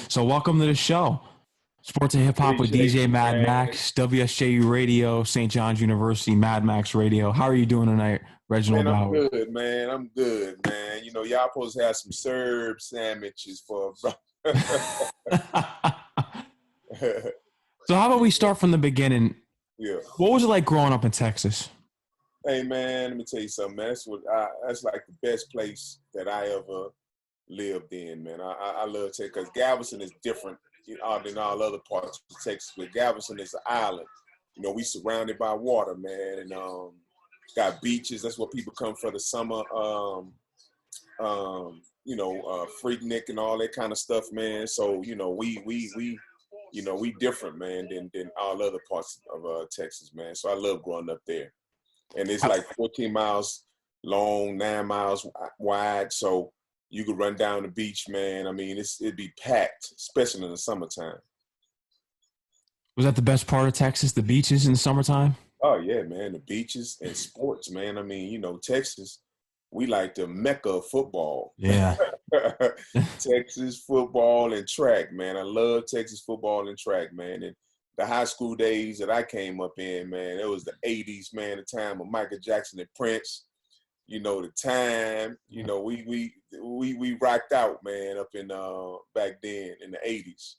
So welcome to the show. Sports and Hip Hop with Appreciate DJ you, Mad man. Max, WSJU Radio, St. John's University, Mad Max Radio. How are you doing tonight, Reginald Man, I'm Ballard? good, man. I'm good, man. You know, y'all supposed to have some Serb sandwiches for So how about we start from the beginning? yeah. What was it like growing up in Texas? Hey, man, let me tell you something, man. That's like the best place that I ever lived in, man. I love Texas because Galveston is different than all other parts of Texas. But Galveston is an island. You know, we surrounded by water, man, and got beaches. That's where people come for the summer. Freaknik and all that kind of stuff, man. So we different, man, than all other parts of Texas, man. So I love growing up there, and it's like 14 miles long, 9 miles wide. So you could run down the beach, man. I mean, it'd be packed, especially in the summertime. Was that the best part of Texas, the beaches in the summertime? Oh yeah, man, the beaches and sports, man. I mean, Texas, we like the mecca of football. Yeah. Texas football and track, man. I love Texas football and track, man. And the high school days that I came up in, man, it was the 80s, man, the time of Michael Jackson and Prince. You know, the time, we rocked out, man, up in back then in the 80s.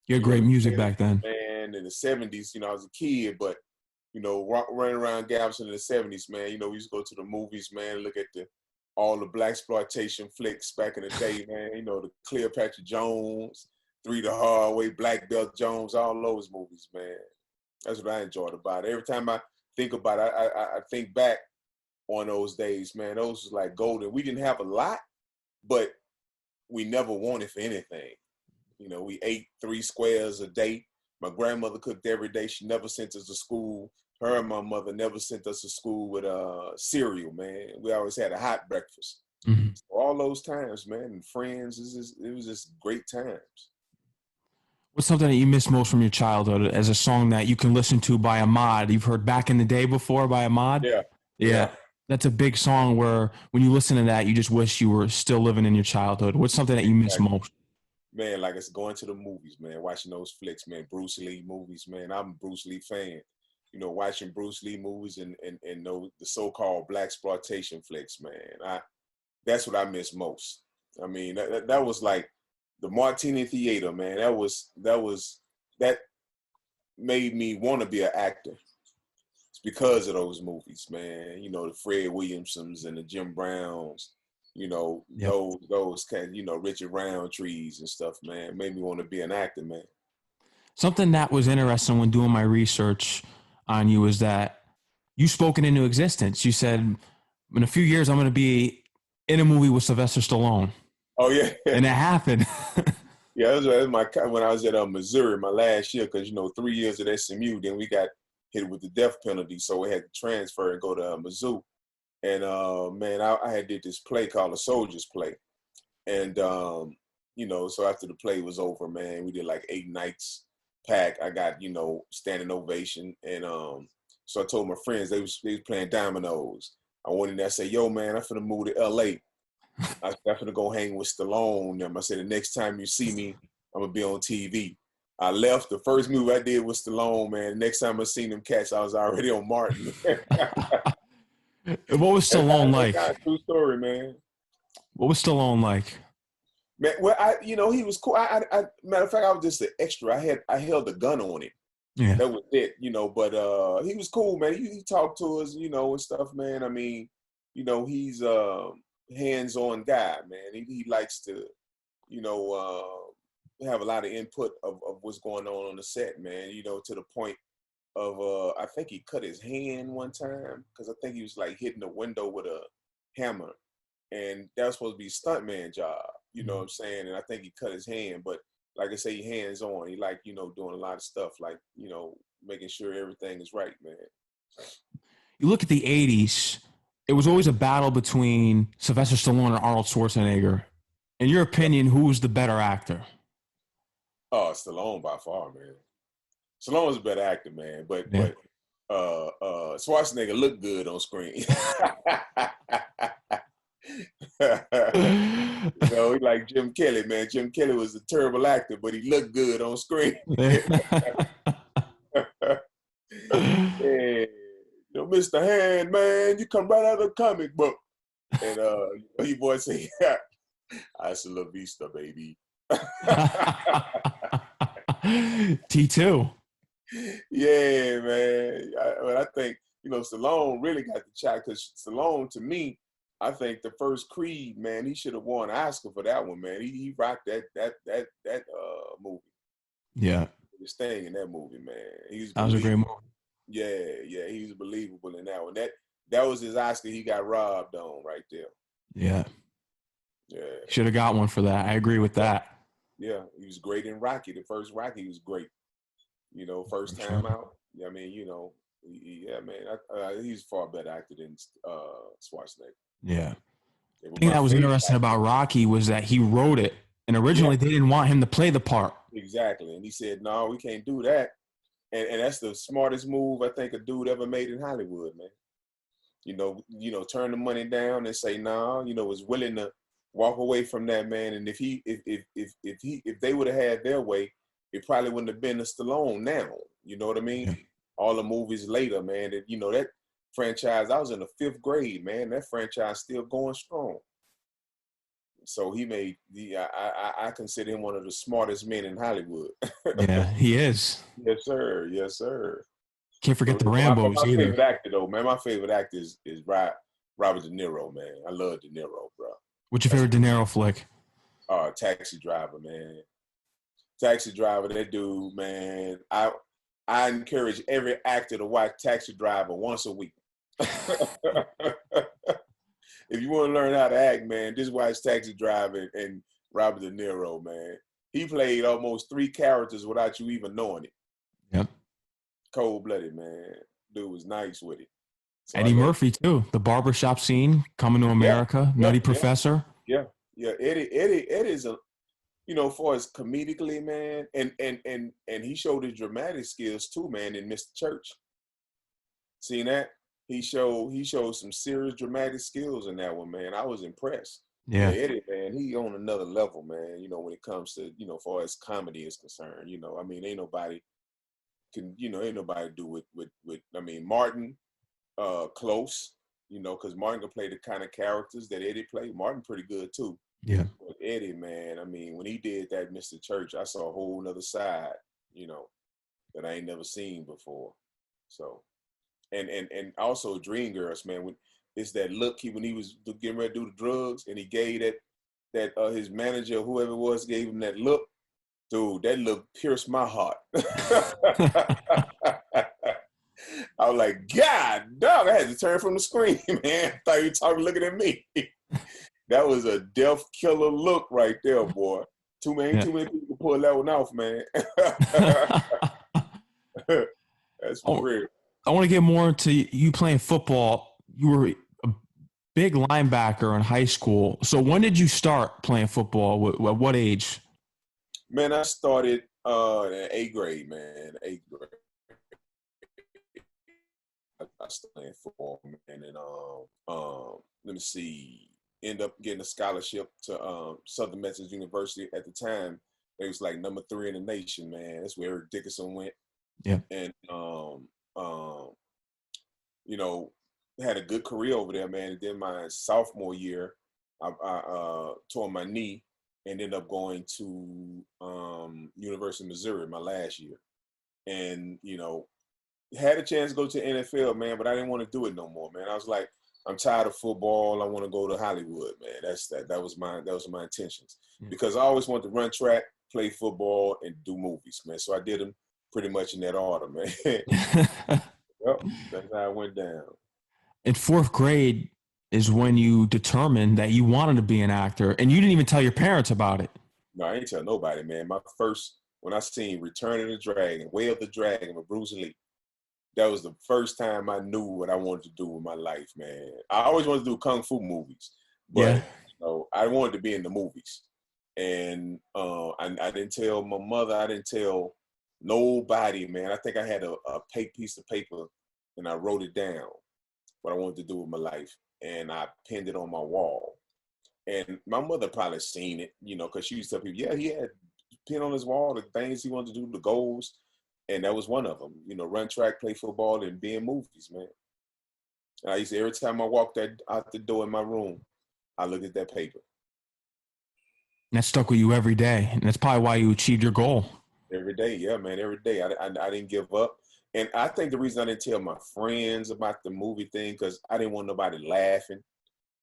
You had great music back then. Man, in the 70s, I was a kid, but running around Galveston in the 70s, man, we used to go to the movies, man, look at all the blaxploitation flicks back in the day, man, the Cleopatra Jones, Three the Hard Way, Black Belt Jones, all those movies, man. That's what I enjoyed about it. Every time I think about it, I think back on those days, man. Those was like golden. We didn't have a lot, but we never wanted for anything. We ate 3 squares a day. My grandmother cooked every day. She never sent us to school. Her and my mother never sent us to school with cereal, man. We always had a hot breakfast. Mm-hmm. So all those times, man, and friends, it was just great times. What's something that you miss most from your childhood as a song that you can listen to by Ahmad? You've heard Back in the Day before by Ahmad? Yeah. That's a big song where when you listen to that, you just wish you were still living in your childhood. What's something that you miss most? Man, like it's going to the movies, man, watching those flicks, man, Bruce Lee movies, man. I'm a Bruce Lee fan. Watching Bruce Lee movies and the so-called blaxploitation flicks, man. That's what I miss most. I mean, that was like the Martini Theater, man. That made me want to be an actor. It's because of those movies, man. The Fred Williamsons and the Jim Browns. Those kind of, Richard Roundtrees and stuff, man, made me want to be an actor, man. Something that was interesting when doing my research on you is that you spoke it into existence. You said, in a few years, I'm going to be in a movie with Sylvester Stallone. Oh, yeah. And it happened. Yeah, that was when I was at Missouri, my last year, because, 3 years at SMU, then we got hit with the death penalty, so we had to transfer and go to Mizzou. And, man, I had did this play called A Soldier's Play. And, so after the play was over, man, we did like 8 nights pack. I got, standing ovation. And so I told my friends, they was playing dominoes. I went in there and said, yo, man, I'm finna move to L.A. I'm finna go hang with Stallone. I said, the next time you see me, I'm going to be on TV. I left. The first movie I did was Stallone, man. The next time I seen them cats, I was already on Martin. What was Stallone like? True story, man. What was Stallone like? Man, well, he was cool. Matter of fact, I was just an extra. I held a gun on him. Yeah, that was it. But he was cool, man. He talked to us, and stuff, man. I mean, he's a hands-on guy, man. He likes to, have a lot of input of what's going on the set, man. To the point of I think he cut his hand one time because I think he was like hitting the window with a hammer, and that was supposed to be a stuntman job. You know what I'm saying? And I think he cut his hand, but like I say, he hands on. He like doing a lot of stuff, like making sure everything is right, man. You look at the '80s. It was always a battle between Sylvester Stallone and Arnold Schwarzenegger. In your opinion, who was the better actor? Oh, Stallone by far, man. Stallone was a better actor, man, but Schwarzenegger looked good on screen. You know, he like Jim Kelly, man. Jim Kelly was a terrible actor, but he looked good on screen. Yeah, you know, Mr. Hand, man, you come right out of the comic book. And he boy say, yeah, hasta la vista, baby. T2. Yeah, man. I think, you know, Stallone really got the shot because Stallone, to me, I think the first Creed, man, he should have won an Oscar for that one, man. He rocked that movie. Yeah. His thing in that movie, man. That was a great movie. Yeah, he was believable in that one. That was his Oscar he got robbed on right there. Yeah. Yeah. Should have got one for that. I agree with that. Yeah, he was great in Rocky. The first Rocky was great. You know, first time out. I mean, you know, yeah, man. He's a far better actor than Schwarzenegger. Yeah. The thing that was interesting about Rocky was that he wrote it, and originally they didn't want him to play the part. Exactly, and he said, "No, we can't do that." And that's the smartest move I think a dude ever made in Hollywood, man. You know, turn the money down and say, "No," you know, was willing to walk away from that, man. And if they would have had their way, it probably wouldn't have been a Stallone now. You know what I mean? Yeah. All the movies later, man. That, you know, that franchise, I was in the 5th grade, man. That franchise still going strong. So he made I consider him one of the smartest men in Hollywood. Yeah, he is. Yes, sir. Yes, sir. Can't forget the Rambos my either. Favorite actor, though, man. My favorite actor is Robert De Niro, man. I love De Niro, bro. What's your favorite De Niro flick? Taxi Driver, man. Taxi Driver, that dude, man. I encourage every actor to watch Taxi Driver once a week. If you want to learn how to act, man, just watch Taxi Driver and Robert De Niro, man. He played almost 3 characters without you even knowing it. Yep. Cold-blooded, man. Dude was nice with it. So Eddie Murphy, too. The barbershop scene, Coming to America, Nutty Professor. Yeah. Eddie is a, you know, for his comedically, man, and he showed his dramatic skills too, man, in Mr. Church. Seen that? He showed some serious dramatic skills in that one, man. I was impressed. Yeah, Eddie, man, he on another level, man. You know, when it comes to, you know, far as comedy is concerned, you know, I mean, ain't nobody do with I mean, Martin, close, you know, because Martin can play the kind of characters that Eddie played. Martin pretty good too. Yeah. But Eddie, man, I mean, when he did that Mr. Church, I saw a whole nother side, you know, that I ain't never seen before. So. And also Dreamgirls, man. When it's that look when he was getting ready to do the drugs, and he gave that his manager, whoever it was, gave him that look. Dude, that look pierced my heart. I was like, God, dog! I had to turn from the screen, man. I thought you were looking at me. That was a death killer look right there, boy. Too many people pull that one off, man. That's for real. I want to get more into you playing football. You were a big linebacker in high school. So when did you start playing football? At what age? Man, I started in 8th grade, man. 8th grade. I started playing football, man, and let me see. End up getting a scholarship to Southern Methodist University. At the time, it was like number 3 in the nation, man. That's where Eric Dickerson went. Yeah. And you know, had a good career over there, man. And then my sophomore year, I tore my knee and ended up going to University of Missouri my last year. And, you know, had a chance to go to the NFL, man, but I didn't want to do it no more, man. I was like, I'm tired of football. I want to go to Hollywood, man. That was my intentions. Because I always wanted to run track, play football, and do movies, man. So I did them pretty much in that order, man. Yep, that's how it went down. In 4th grade is when you determined that you wanted to be an actor, and you didn't even tell your parents about it. No, I ain't tell nobody, man. When I seen Return of the Dragon, Way of the Dragon with Bruce Lee, that was the first time I knew what I wanted to do with my life, man. I always wanted to do kung fu movies, but you know, I wanted to be in the movies. And I didn't tell my mother. I didn't tell nobody, man. I think I had a piece of paper and I wrote it down, what I wanted to do with my life. And I pinned it on my wall. And my mother probably seen it, you know, because she used to tell people, yeah, he had pin on his wall, the things he wanted to do, the goals. And that was one of them, you know, run track, play football, and be in movies, man. And I used to, every time I walked out the door in my room, I looked at that paper. And that stuck with you every day. And that's probably why you achieved your goal. Every day, yeah, man, every day. I didn't give up. And I think the reason I didn't tell my friends about the movie thing, because I didn't want nobody laughing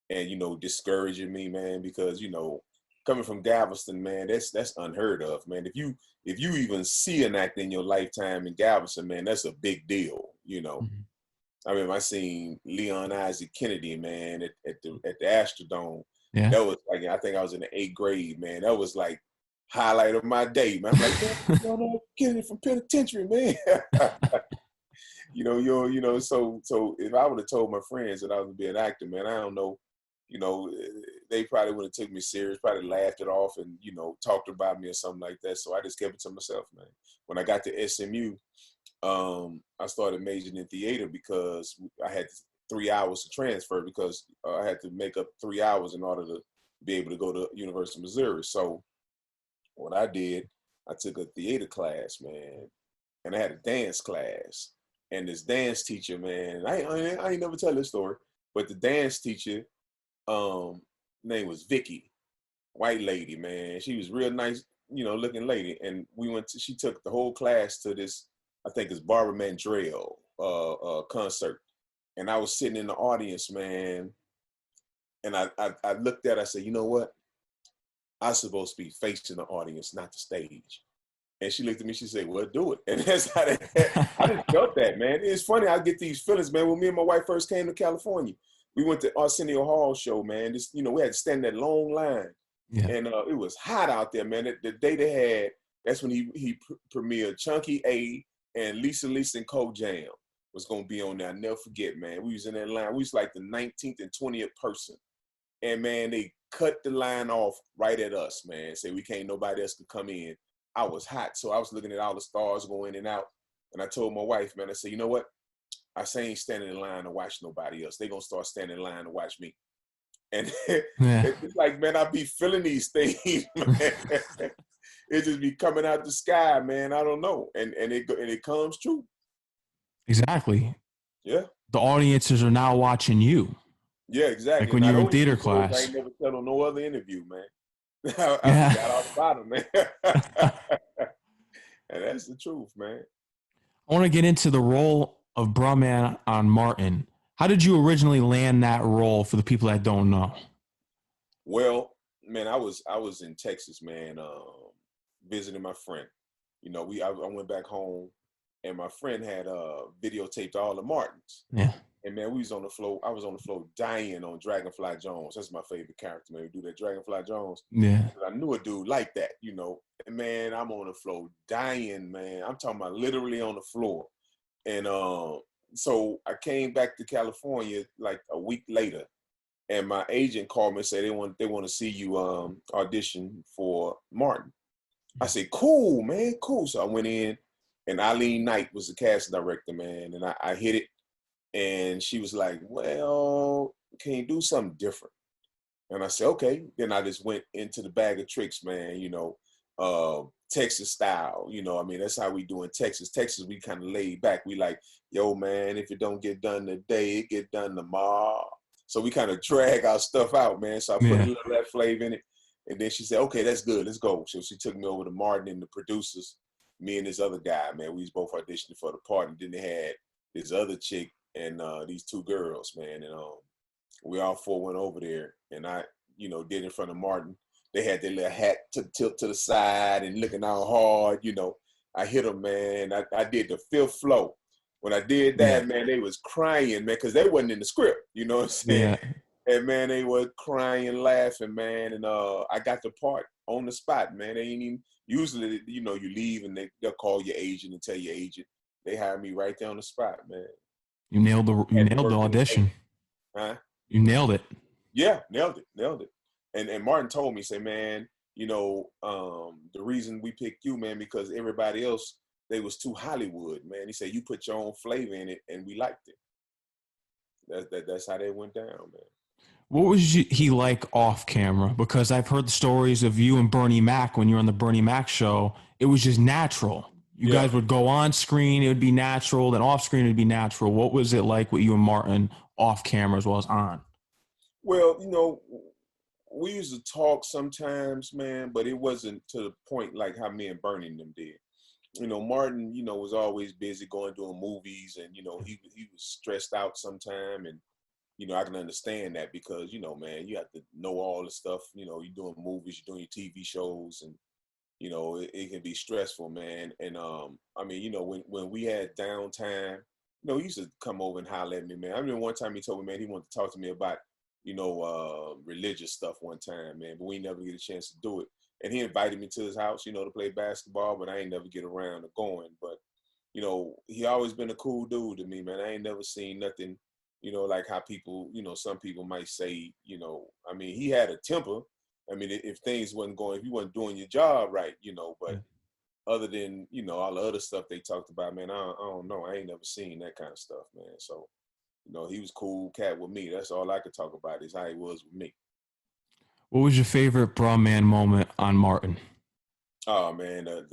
and, you know, discouraging me, man, because, you know, coming from Galveston, man, that's unheard of, man. If you even see an act in your lifetime in Galveston, man, that's a big deal, you know. Mm-hmm. I mean, I seen Leon Isaac Kennedy, man, at the Astrodome. Yeah. That was like, I think I was in the 8th grade, man. That was like highlight of my day, man. I'm like, no, Kennedy from Penitentiary, man. you know, so if I would have told my friends that I was gonna be an actor, man, I don't know, you know, they probably would have took me serious, probably laughed it off and, you know, talked about me or something like that. So I just kept it to myself, man. When I got to SMU, I started majoring in theater because I had 3 hours to transfer because I had to make up 3 hours in order to be able to go to University of Missouri. So what I did, I took a theater class, man, and I had a dance class. And this dance teacher, man, I ain't never tell this story, but the dance teacher, name was Vicky, white lady, man. She was real nice, you know, looking lady. And she took the whole class to this, I think it's Barbara Mandrell concert. And I was sitting in the audience, man. And I looked at her, I said, you know what? I'm supposed to be facing the audience, not the stage. And she looked at me, she said, well, do it. And that's how I just felt that, man. It's funny, I get these feelings, man. When me and my wife first came to California, we went to Arsenio Hall show, man. This, you know, we had to stand in that long line. Yeah. And it was hot out there, man. The day they had, that's when he premiered Chunky A and Lisa and Co Jam was going to be on there. I'll never forget, man. We was in that line. We was like the 19th and 20th person. And, man, they cut the line off right at us, man. Say we can't, nobody else could come in. I was hot. So I was looking at all the stars going in and out. And I told my wife, man, I said, you know what? I say ain't standing in line to watch nobody else. They going to start standing in line to watch me. And it's like, man, I be feeling these things, man. It just be coming out the sky, man. I don't know. And it comes true. Exactly. Yeah. The audiences are now watching you. Yeah, exactly. Like when you're in theater class. I ain't never said on no other interview, man. I got off bottom, man. And that's the truth, man. I want to get into the role of Brahman on Martin. How did you originally land that role for the people that don't know? Well, man, I was in Texas, man, visiting my friend. You know, I went back home and my friend had videotaped all the Martins. Yeah. And man, we was on the floor. I was on the floor dying on Dragonfly Jones. That's my favorite character, man. We do that Dragonfly Jones. Yeah. I knew a dude like that, you know. And man, I'm on the floor dying, man. I'm talking about literally on the floor. And so I came back to California like a week later, and my agent called me and said they want to see you audition for Martin. I said, cool, man, cool. So I went in, and Eileen Knight was the casting director, man, and I hit it. And she was like, well, can you do something different? And I said, okay. Then I just went into the bag of tricks, man, you know, Texas style. You know, I mean, that's how we do in Texas. Texas, we kind of laid back. We like, yo, man, if it don't get done today, it get done tomorrow. So we kind of drag our stuff out, man. So I put a little of that flavor in it. And then she said, okay, that's good. Let's go. So she took me over to Martin and the producers, me and this other guy, man. We was both auditioning for the part. And then they had this other chick and these two girls, man. And we all four went over there. And I, you know, did in front of Martin. They had their little hat tilt to the side and looking all hard, you know. I hit them, man. I did the fifth flow. When I did that, man, they was crying, man, because they wasn't in the script, you know what I'm saying? Yeah. And, man, they were crying, laughing, man. And I got the part on the spot, man. They ain't even, usually, you know, you leave and they'll call your agent and tell your agent. They hired me right there on the spot, man. You nailed the audition. Huh? You nailed it. Yeah, nailed it. And Martin told me, say, man, you know, the reason we picked you, man, because everybody else, they was too Hollywood, man. He said, you put your own flavor in it, and we liked it. That's how they went down, man. What was he like off camera? Because I've heard the stories of you and Bernie Mac when you were on the Bernie Mac show. It was just natural. You Yeah. guys would go on screen, it would be natural. Then off screen, it would be natural. What was it like with you and Martin off camera as well as on? Well, we used to talk sometimes, man, but it wasn't to the point like how me and Bernie and them did. Martin, was always busy going doing movies, and he was stressed out sometime, and I can understand that because man, you have to know all the stuff. You're doing movies, you're doing your TV shows, and it can be stressful, man. And when we had downtime, he used to come over and holler at me, man. I remember one time he told me, man, he wanted to talk to me about religious stuff one time, man, but we never get a chance to do it. And he invited me to his house, to play basketball, but I ain't never get around to going. But, he always been a cool dude to me, man. I ain't never seen nothing, like how people, some people might say, he had a temper. I mean, if things wasn't going, if you wasn't doing your job right, but other than, all the other stuff they talked about, man, I don't know. I ain't never seen that kind of stuff, man. So, he was cool cat with me. That's all I could talk about is how he was with me. What was your favorite bra man moment on Martin? Oh man, the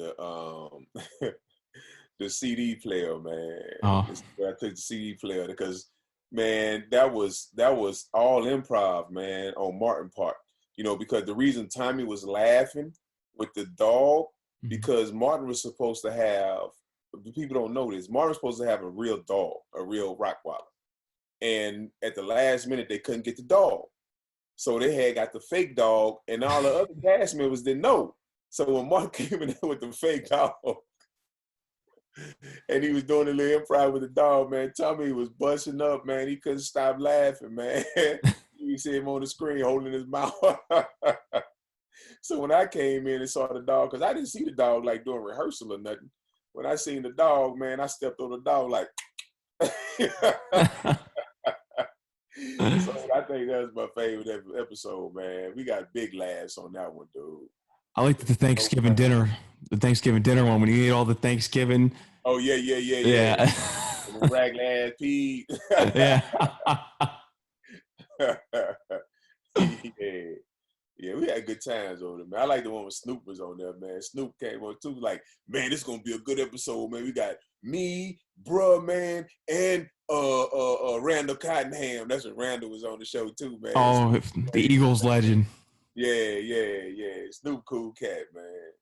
CD player, man. Oh, I took the CD player because, man, that was all improv, man, on Martin's part. Because the reason Tommy was laughing with the dog, because Martin was supposed to have, people don't know this, Martin was supposed to have a real dog, a real Rottweiler. And at the last minute, they couldn't get the dog. So they had got the fake dog, and all the other cast members didn't know. So when Mark came in there with the fake dog, and he was doing a little improv with the dog, man, Tommy was busting up, man. He couldn't stop laughing, man. You see him on the screen holding his mouth. So when I came in and saw the dog, because I didn't see the dog like doing rehearsal or nothing. When I seen the dog, man, I stepped on the dog like. So I think that's my favorite episode, man. We got big laughs on that one, dude. I like the Thanksgiving dinner one when you ate all the Thanksgiving. Oh yeah. The raglan ass pea. Yeah. Yeah, we had good times over there, man. I like the one with Snoop was on there, man. Snoop came on too, like, man, this is gonna be a good episode, man. We got me, bruh, man, and Randall Cottonham. That's when Randall was on the show too, man. Oh, the Eagles legend. Yeah. Snoop cool cat, man.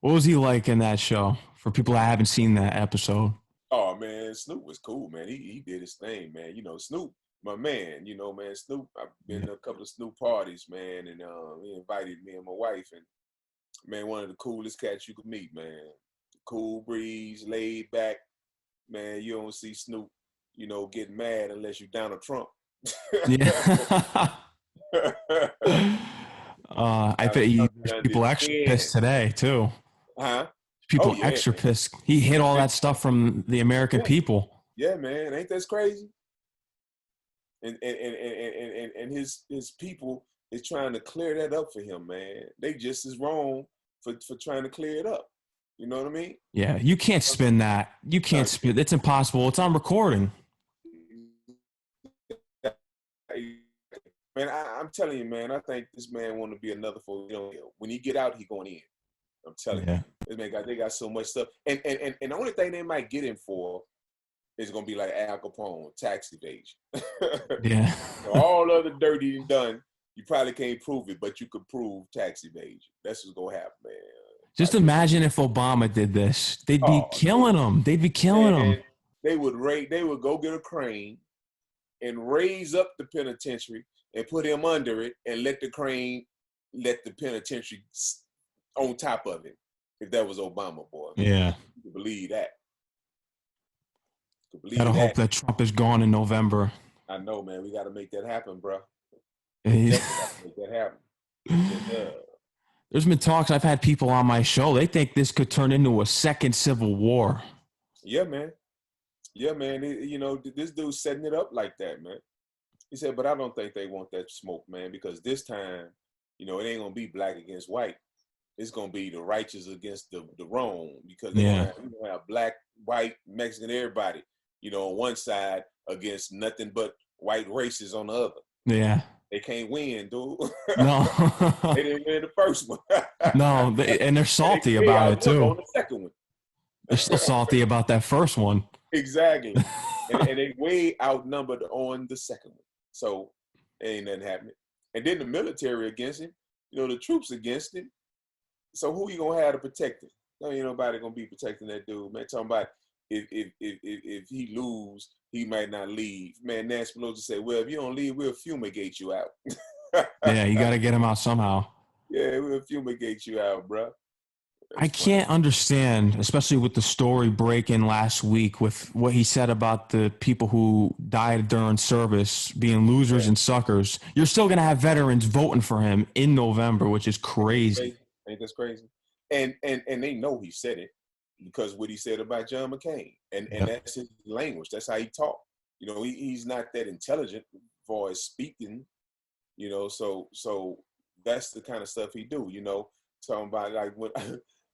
What was he like in that show? For people that haven't seen that episode. Oh man, Snoop was cool, man. He did his thing, man. Snoop, my man. Man, Snoop. I've been to a couple of Snoop parties, man, and he invited me and my wife, and man, one of the coolest cats you could meet, man. Cool breeze, laid back, man. You don't see Snoop, getting mad unless you're Donald Trump. Yeah. I bet people extra pissed today too. Huh? People extra pissed. He hid all that stuff from the American people. Yeah, man. Ain't that crazy? And his people is trying to clear that up for him, man. They just as wrong for trying to clear it up. You know what I mean? Yeah, you can't spin that. You can't spin. It's impossible. It's on recording. Man, I'm telling you, man. I think this man want to be another for when he get out, he going in. I'm telling you, this man they got so much stuff, and the only thing they might get him for is gonna be like Al Capone, tax evasion. Yeah. All other dirt he done, you probably can't prove it, but you could prove tax evasion. That's what's gonna happen, man. Just imagine if Obama did this. They'd be killing him. They'd be killing him. They would go get a crane and raise up the penitentiary and put him under it and let the penitentiary on top of it. If that was Obama, boy. Yeah. You can believe that. Gotta hope that Trump is gone in November. I know, man. We gotta make that happen, bro. Yeah. Make that happen. There's been talks. I've had people on my show. They think this could turn into a second civil war. Yeah, man. This dude's setting it up like that, man. He said, but I don't think they want that smoke, man, because this time, it ain't gonna be black against white. It's gonna be the righteous against the wrong, because they're gonna have black, white, Mexican, everybody, on one side against nothing but white races on the other. Yeah. They can't win, dude. No. They didn't win the first one. No, and they're salty they about it too. on the second one. They're still salty about that first one. Exactly. And they way outnumbered on the second one. So ain't nothing happening. And then the military against him, the troops against him. So who you gonna have to protect him? No, ain't nobody gonna be protecting that dude, man. Talking about if he lose, he might not leave. Man, Nancy Pelosi said, well, if you don't leave, we'll fumigate you out. Yeah, you got to get him out somehow. Yeah, we'll fumigate you out, bro. I can't understand, especially with the story breaking last week with what he said about the people who died during service being losers and suckers. You're still going to have veterans voting for him in November, which is crazy. Ain't that crazy? And they know he said it because what he said about John McCain. And that's his language. That's how he talk. He's not that intelligent for his speaking, so that's the kind of stuff he do, talking about like when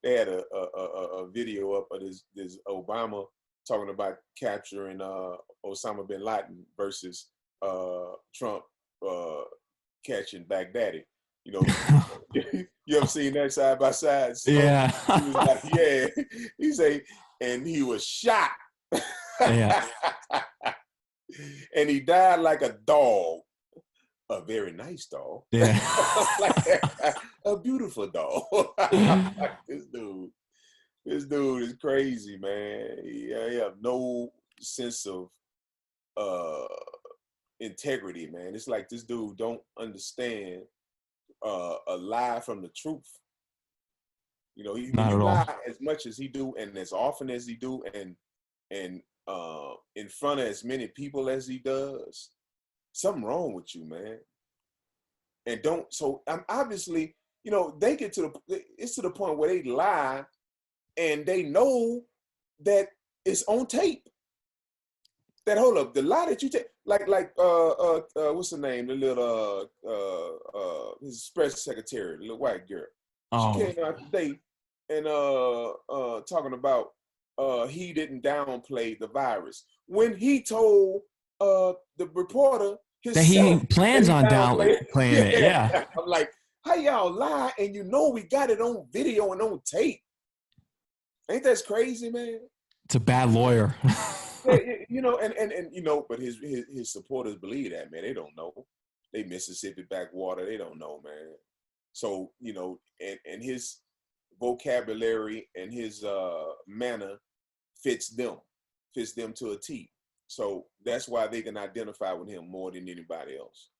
they had a video up of this Obama talking about capturing Osama bin Laden versus Trump catching Baghdadi. You ever seen that side by side? So yeah. He was like, yeah. He say, and he was shot. Yeah. And he died like a dog. A very nice dog. Yeah. A beautiful dog. This dude is crazy, man. He have no sense of integrity, man. It's like this dude don't understand a lie from the truth. He lie as much as he do and as often as he do and in front of as many people as he does, something wrong with you, man. And I'm obviously, they get it's to the point where they lie and they know that it's on tape. That hold up, the lie that you take, like what's her name? The little his press secretary, the little white girl. Oh. She came out today and talking about he didn't downplay the virus when he told the reporter that he plans on downplaying it. Yeah. I'm like, how y'all lie and we got it on video and on tape? Ain't that crazy, man? It's a bad lawyer. But his supporters believe that, man. They don't know. They Mississippi backwater. They don't know, man. So, and his vocabulary and his manner fits them to a T. So that's why they can identify with him more than anybody else.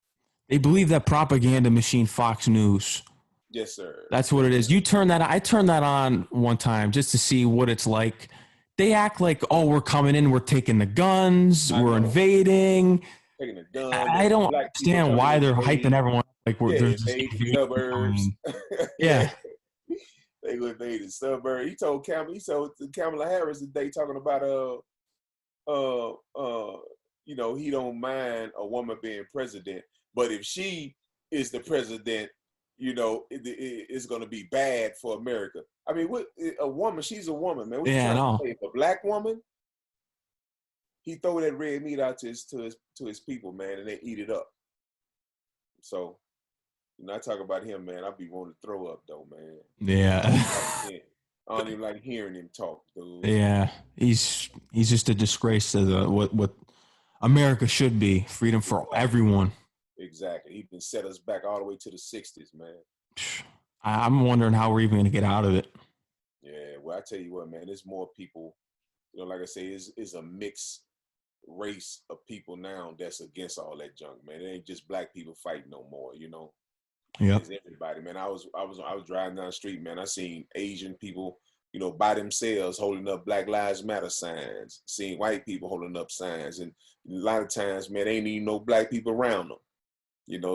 They believe that propaganda machine, Fox News. Yes, sir. That's what it is. I turned that on one time just to see what it's like. They act like, oh, we're coming in, we're taking the guns, we're invading. Taking the gun. I don't understand why they're hyping everyone like there's this suburbs. Yeah. They would invade the suburbs. He told Kamala Harris today talking about he don't mind a woman being president, but if she is the president, it's going to be bad for America. I mean, what a woman? She's a woman, man. What you trying to say? A black woman? He throw that red meat out to his people, man, and they eat it up. So, I talk about him, man. I be wanting to throw up, though, man. Yeah. I don't even like hearing him talk, dude. Yeah, he's just a disgrace to what America should be. Freedom for everyone. Exactly. He can set us back all the way to the 60s, man. I'm wondering how we're even going to get out of it. Yeah, well, I tell you what, man, there's more people, like I say, it's a mixed race of people now that's against all that junk, man. It ain't just black people fighting no more, Yeah. It's everybody, man. I was driving down the street, man. I seen Asian people, by themselves holding up Black Lives Matter signs, seeing white people holding up signs. And a lot of times, man, ain't even no black people around them.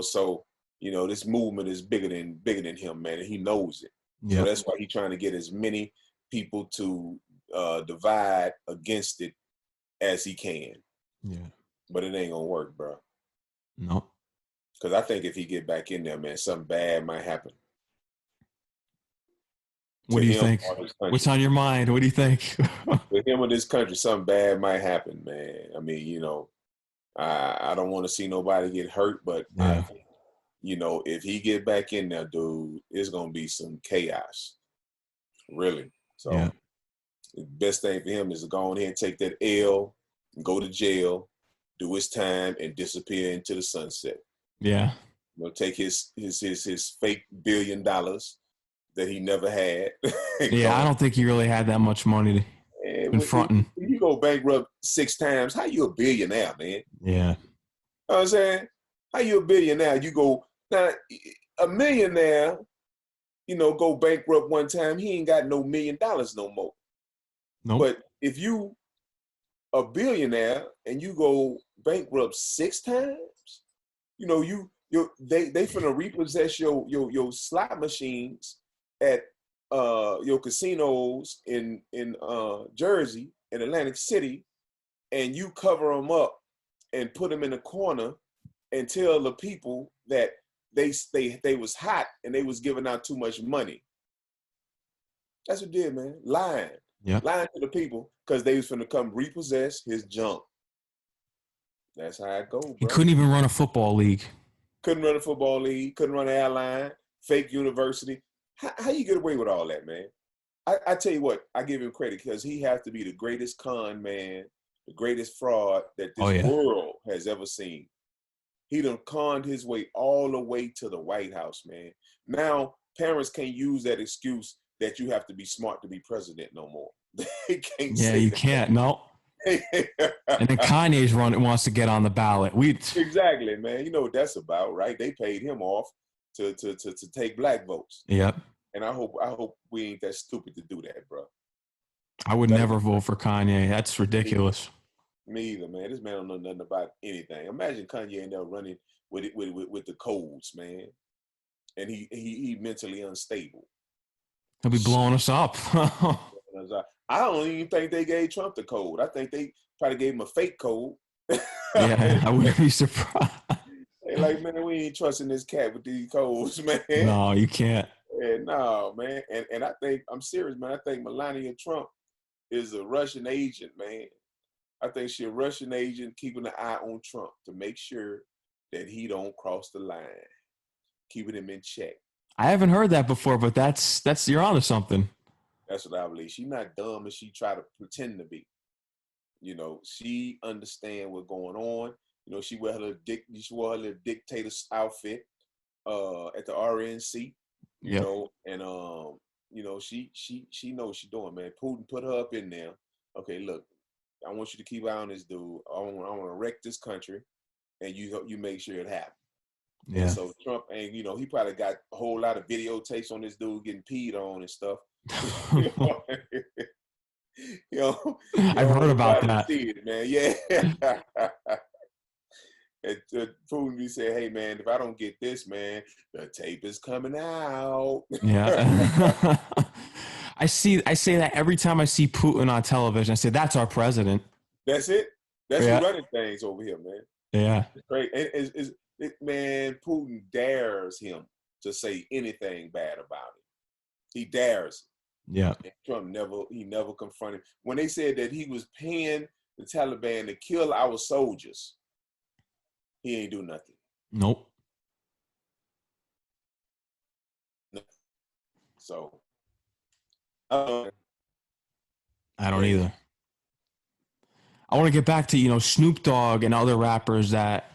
So this movement is bigger than him, man, and he knows it. Yep. So that's why he's trying to get as many people to divide against it as he can. Yeah. But it ain't gonna work, bro. No. Because I think if he get back in there, man, something bad might happen. What do you think? What's on your mind? What do you think? With him in this country, something bad might happen, man. I mean, I don't want to see nobody get hurt, but I Yeah. think, if he get back in there, dude, it's gonna be some chaos. Really. Yeah. So the best thing for him is to go on here and take that L, go to jail, do his time, and disappear into the sunset. Yeah. Take his fake $1 billion that he never had. Yeah. I Gone. don't think he really had that much money And in when fronting. you go bankrupt 6 times, how you a billionaire, man? Yeah. You know what I'm saying? How you a billionaire? You go now, a millionaire, go bankrupt one time, he ain't got no $1 million no more. Nope. But if you a billionaire and you go bankrupt 6 times, they finna repossess your slot machines at your casinos in Jersey and Atlantic City, and you cover them up and put them in a corner and tell the people that they was hot and they was giving out too much money. That's what did, man. Lying. Yep. Lying to the people because they was finna come repossess his junk. That's how it go, bro. He couldn't even run a football league. Couldn't run a football league, couldn't run an airline, fake university. How you get away with all that, man? I tell you what, I give him credit because he has to be the greatest con man, the greatest fraud that this world has ever seen. He done conned his way all the way to the White House, man. Now, parents can't use that excuse that you have to be smart to be president no more. They can't say you that. can't. No. And then Kanye's wants to get on the ballot. Exactly, man. You know what that's about, right? They paid him off to take black votes. Yep. And I hope we ain't that stupid to do that, bro. I would never vote for Kanye. That's ridiculous. Me either, man. This man don't know nothing about anything. Imagine Kanye in there running with the codes, man. And he mentally unstable. He'll be blowing us up. I don't even think they gave Trump the code. I think they probably gave him a fake code. Yeah, I wouldn't be surprised. They like, man, we ain't trusting this cat with these codes, man. No, you can't. And no, man. And I think, I'm serious, man. I think Melania Trump is a Russian agent, man. I think she's a Russian agent keeping an eye on Trump to make sure that he don't cross the line, keeping him in check. I haven't heard that before, but that's you're onto something. That's what I believe. She's not dumb as she try to pretend to be. She understand what's going on. She wear her little dictator outfit at the RNC. She knows she's doing, man. Putin put her up in there. Okay, look, I want you to keep eye on this dude. I want to wreck this country, and you make sure it happens. Yeah. And so Trump, and he probably got a whole lot of videotapes on this dude getting peed on and stuff. I've heard about that. See it, man. Yeah. And Putin be saying, "Hey, man, if I don't get this, man, the tape is coming out." Yeah. I say that every time I see Putin on television. I say, "That's our president." That's it. That's who running things over here, man. Yeah. It's great. Man, Putin dares him to say anything bad about it. He dares. Yeah. And Trump never confronted. When they said that he was paying the Taliban to kill our soldiers, he ain't do nothing. Nope. So I don't either. I want to get back to, Snoop Dogg and other rappers that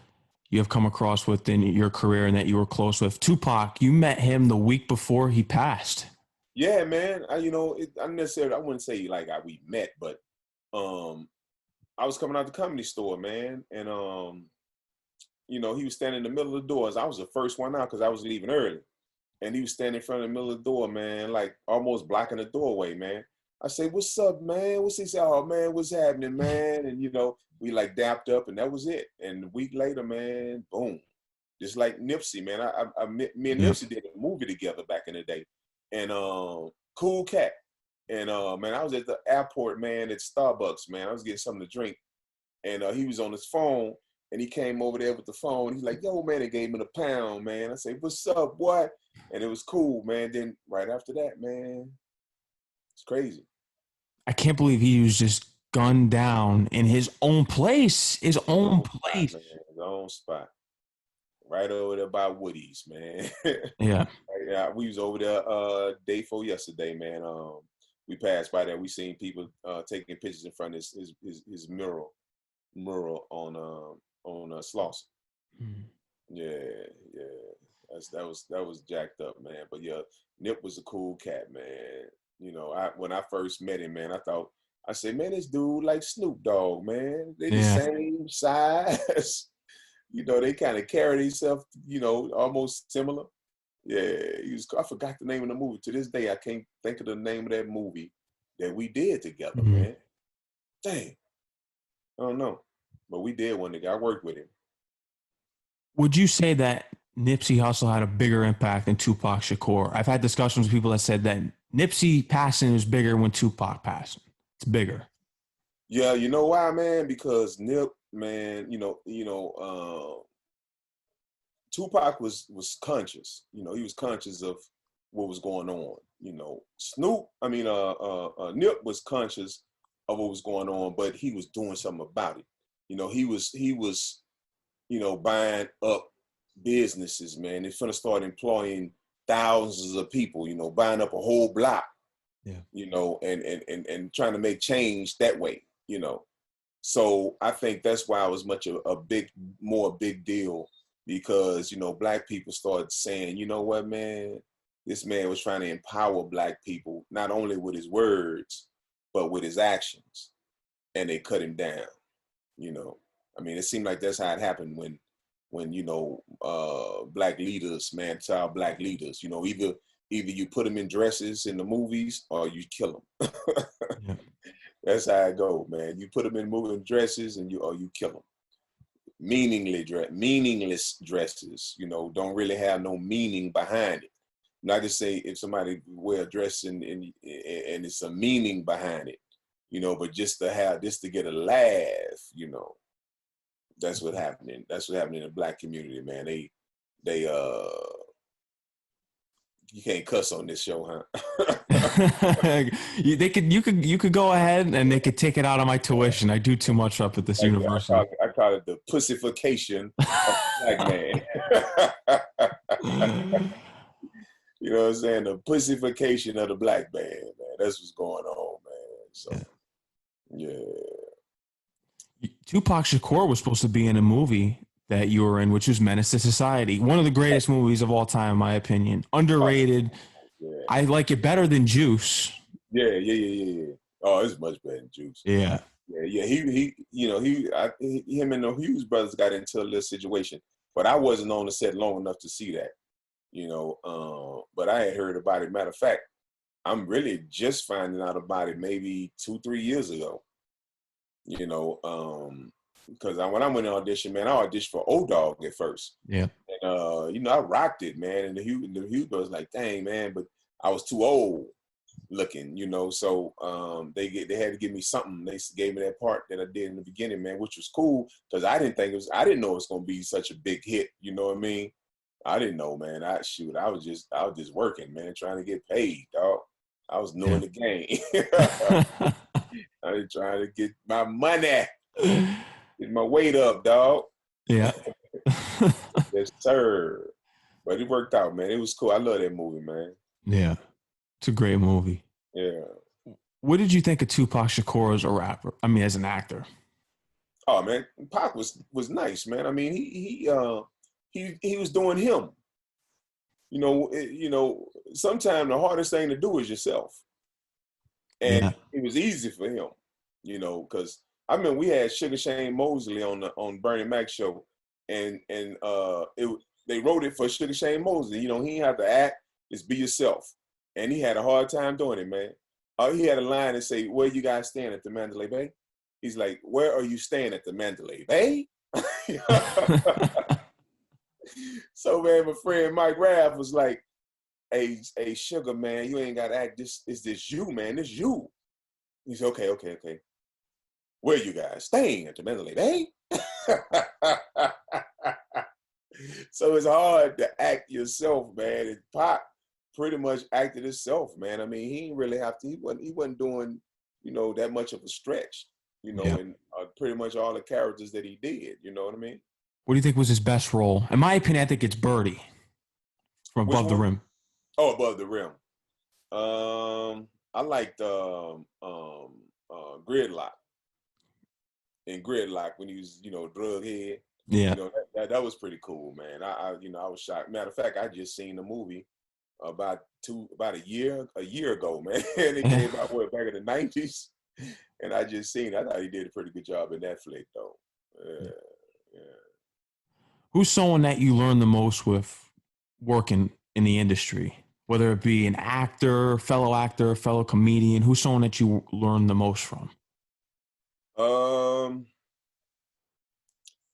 you have come across within your career and that you were close with. Tupac, you met him the week before he passed. Yeah, man. I wouldn't say like we met, but I was coming out the comedy store, man, and he was standing in the middle of the doors. I was the first one out because I was leaving early, and he was standing in front of the middle of the door, man, like almost blocking the doorway, man. I said, "What's up, man?" He said, "Oh, man, what's happening, man?" And we like dapped up, and that was it. And a week later, man, boom, just like Nipsey, man. Me and Nipsey did a movie together back in the day, and cool cat. And man, I was at the airport, man, at Starbucks, man. I was getting something to drink, and he was on his phone, and he came over there with the phone. He's like, "Yo, man," they gave me the pound, man. I said, "What's up, boy?" And it was cool, man. Then right after that, man, it's crazy. I can't believe he was just gunned down in his own place. His own place. Spot, man. His own spot. Right over there by Woody's, man. Yeah. Yeah, we was over there day before yesterday, man. We passed by there. We seen people taking pictures in front of his mural on Slauson. Mm. Yeah, yeah. That was jacked up, man. But yeah, Nip was a cool cat, man. You know, when I first met him, man, I said, man, this dude like Snoop Dogg, man. They the Yeah. same size. You know, they kind of carry themselves, you know, almost similar. Yeah, I forgot the name of the movie. To this day, I can't think of the name of that movie that we did together, Mm. man. Dang. I don't know. But we did one together. I worked with him. Would you say that Nipsey Hussle had a bigger impact than Tupac Shakur? I've had discussions with people that said that Nipsey passing was bigger when Tupac passed. It's bigger. Yeah, you know why, man? Because Nip, man, Tupac was conscious. You know, he was conscious of what was going on. You know, Nip was conscious of what was going on, but he was doing something about it. You know, he was, buying up businesses, man. They're gonna start employing thousands of people, you know, buying up a whole block, Yeah. you know, and trying to make change that way, you know. So I think that's why it was more big deal, because, you know, Black people started saying, you know what, man, this man was trying to empower Black people, not only with his words, but with his actions. And they cut him down, you know. I mean, it seemed like that's how it happened when Black leaders, man, child Black leaders, you know, either you put them in dresses in the movies or you kill them. Yeah. That's how it go, man. You put them in moving dresses and you kill them. Meaningless dresses, you know, don't really have no meaning behind it. Not to say if somebody wear a dress and it's a meaning behind it, you know, but just to get a laugh, you know. That's what happened. That's what happened in the Black community, man. They you can't cuss on this show, huh? You could go ahead and they could take it out of my tuition. I do too much up at this university. I call it the pussification of the Black man. You know what I'm saying? The pussification of the Black man, man. That's what's going on, man. So, yeah. Tupac Shakur was supposed to be in a movie that you were in, which was Menace to Society. One of the greatest movies of all time, in my opinion. Underrated. Yeah. I like it better than Juice. Yeah. Oh, it's much better than Juice. Yeah. Yeah. Him and the Hughes brothers got into a little situation, but I wasn't on the set long enough to see that, you know. But I had heard about it. Matter of fact, I'm really just finding out about it maybe 2-3 years ago. You know, because when I went to audition, man, I auditioned for O-Dog at first. Yeah. And, you know, I rocked it, man. And the Hughes brothers like, dang, man, but I was too old looking, you know. So they had to give me something. They gave me that part that I did in the beginning, man, which was cool, because I didn't know it was gonna be such a big hit. You know what I mean? I didn't know, man. I was just working, man, trying to get paid, dog. I was knowing the game. I was trying to get my money, get my weight up, dog. Yeah. Yes, sir. But it worked out, man. It was cool. I love that movie, man. Yeah. It's a great movie. Yeah. What did you think of Tupac Shakur as a rapper? I mean, as an actor? Oh, man, Pac was nice, man. I mean, he was doing him. You know, sometimes the hardest thing to do is yourself. And it was easy for him, you know, because I remember we had Sugar Shane Mosley on Bernie Mac show, and they wrote it for Sugar Shane Mosley. You know, he didn't have to act, just be yourself. And he had a hard time doing it, man. He had a line that say, "Where you guys staying at the Mandalay Bay?" He's like, "Where are you staying at the Mandalay Bay?" So, man, my friend Mike Raff was like, Hey, Sugar, man, you ain't got to act. This you, man. This you. He said, okay. Where you guys staying at the Mandalay Bay? So it's hard to act yourself, man. And Pac pretty much acted himself, man. I mean, he didn't really have to. He wasn't doing, you know, that much of a stretch. you know, Yeah. and pretty much all the characters that he did. You know what I mean? What do you think was his best role? In my opinion, I think it's Birdie from Which Above the one? Rim. Oh, Above the Rim. I liked Gridlock. In Gridlock when he was, you know, drug head. Yeah. You know, that was pretty cool, man. I I was shocked. Matter of fact, I just seen the movie about a year ago, man. And it came out back in the 90s. And I just seen it. I thought he did a pretty good job in that flick though. Yeah. Who's someone that you learn the most with working in the industry? Whether it be an actor, fellow comedian, who's someone that you learn the most from?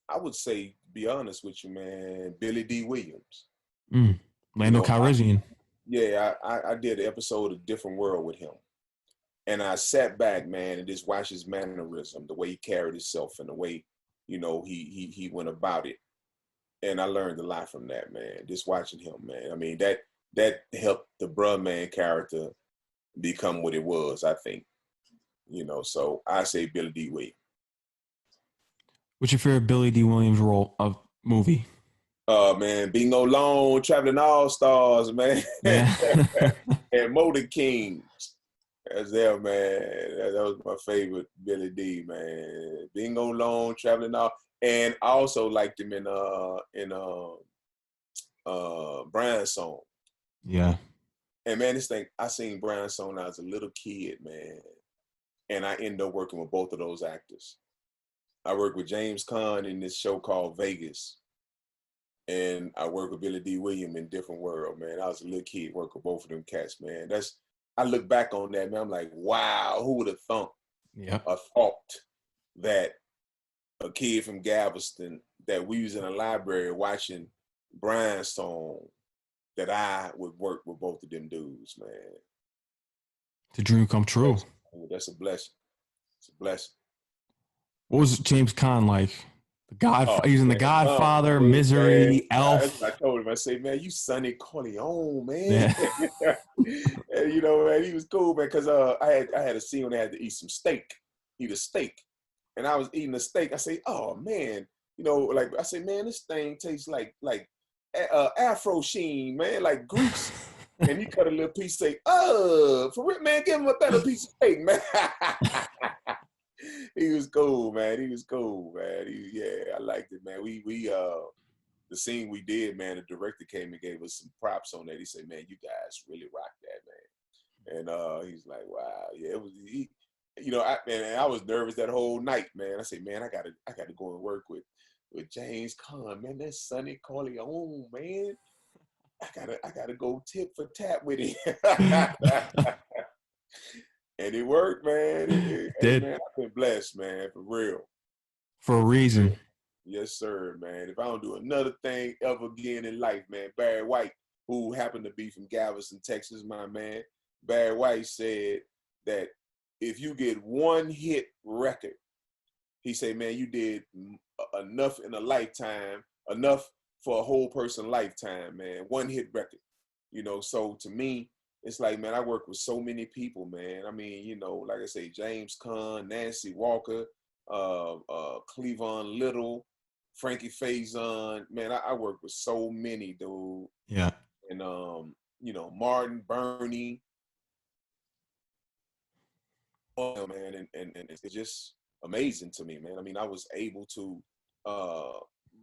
I would say, be honest with you, man, Billy Dee Williams. You Lando know, Calrissian. I did an episode of Different World with him. And I sat back, man, and just watched his mannerism, the way he carried himself and the way, you know, he went about it. And I learned a lot from that, man, just watching him, man. I mean, that helped the bruh man character become what it was, I think. You know, so I say Billy Dee Williams. What's your favorite Billy Dee Williams role of movie? Man, Bingo Long, Traveling All Stars, man. Yeah. And Motor Kings. That's there, man. That was my favorite Billy Dee, man. Bingo Long, Traveling All, and I also liked him in Brian's Song. Yeah. And man, this thing, I seen Brian's Song when I was a little kid, man. And I ended up working with both of those actors. I worked with James Caan in this show called Vegas. And I worked with Billy Dee Williams in Different World, man. I was a little kid, worked with both of them cats, man. I look back on that, man. I'm like, wow, who would have thought that a kid from Galveston, that we was in a library watching Brian's Song, that I would work with both of them dudes, man. The dream come true. That's a blessing. It's a blessing. What was James Caan like? He's in The Godfather, man, Misery, Elf. Elf. I told him, I said, man, you Sonny Corleone, man. Yeah. And, you know, man, he was cool, man, because I had a scene when I had to eat a steak. And I was eating a steak. I say, oh, man, you know, like, I say, man, this thing tastes like Afro Sheen, man, like grease. And he cut a little piece, say, oh, for real, man, give him a better piece of steak, man. He was cool, man. I liked it, man. The scene we did, man, the director came and gave us some props on that. He said, man, you guys really rocked that, man. And he's like, wow, yeah, it was, you know, I was nervous that whole night, man. I said, man, I gotta go and work with James Caan, man. That's Sonny Corleone, man. I gotta go tit for tat with him. And it worked, man. It did. Man, I've been blessed, man, for real. For a reason. Yes, sir, man. If I don't do another thing ever again in life, man, Barry White, who happened to be from Galveston, Texas, my man, Barry White said that if you get one hit record, he said, man, you did enough in a lifetime, enough for a whole person lifetime, man. One hit record. You know, so to me, it's like, man, I work with so many people, man. I mean, you know, like I say, James Caan, Nancy Walker, Cleavon Little, Frankie Faison. Man, I work with so many, dude. Yeah. And, you know, Martin, Bernie. Oh, man, and it's just amazing to me, man. I mean, I was able to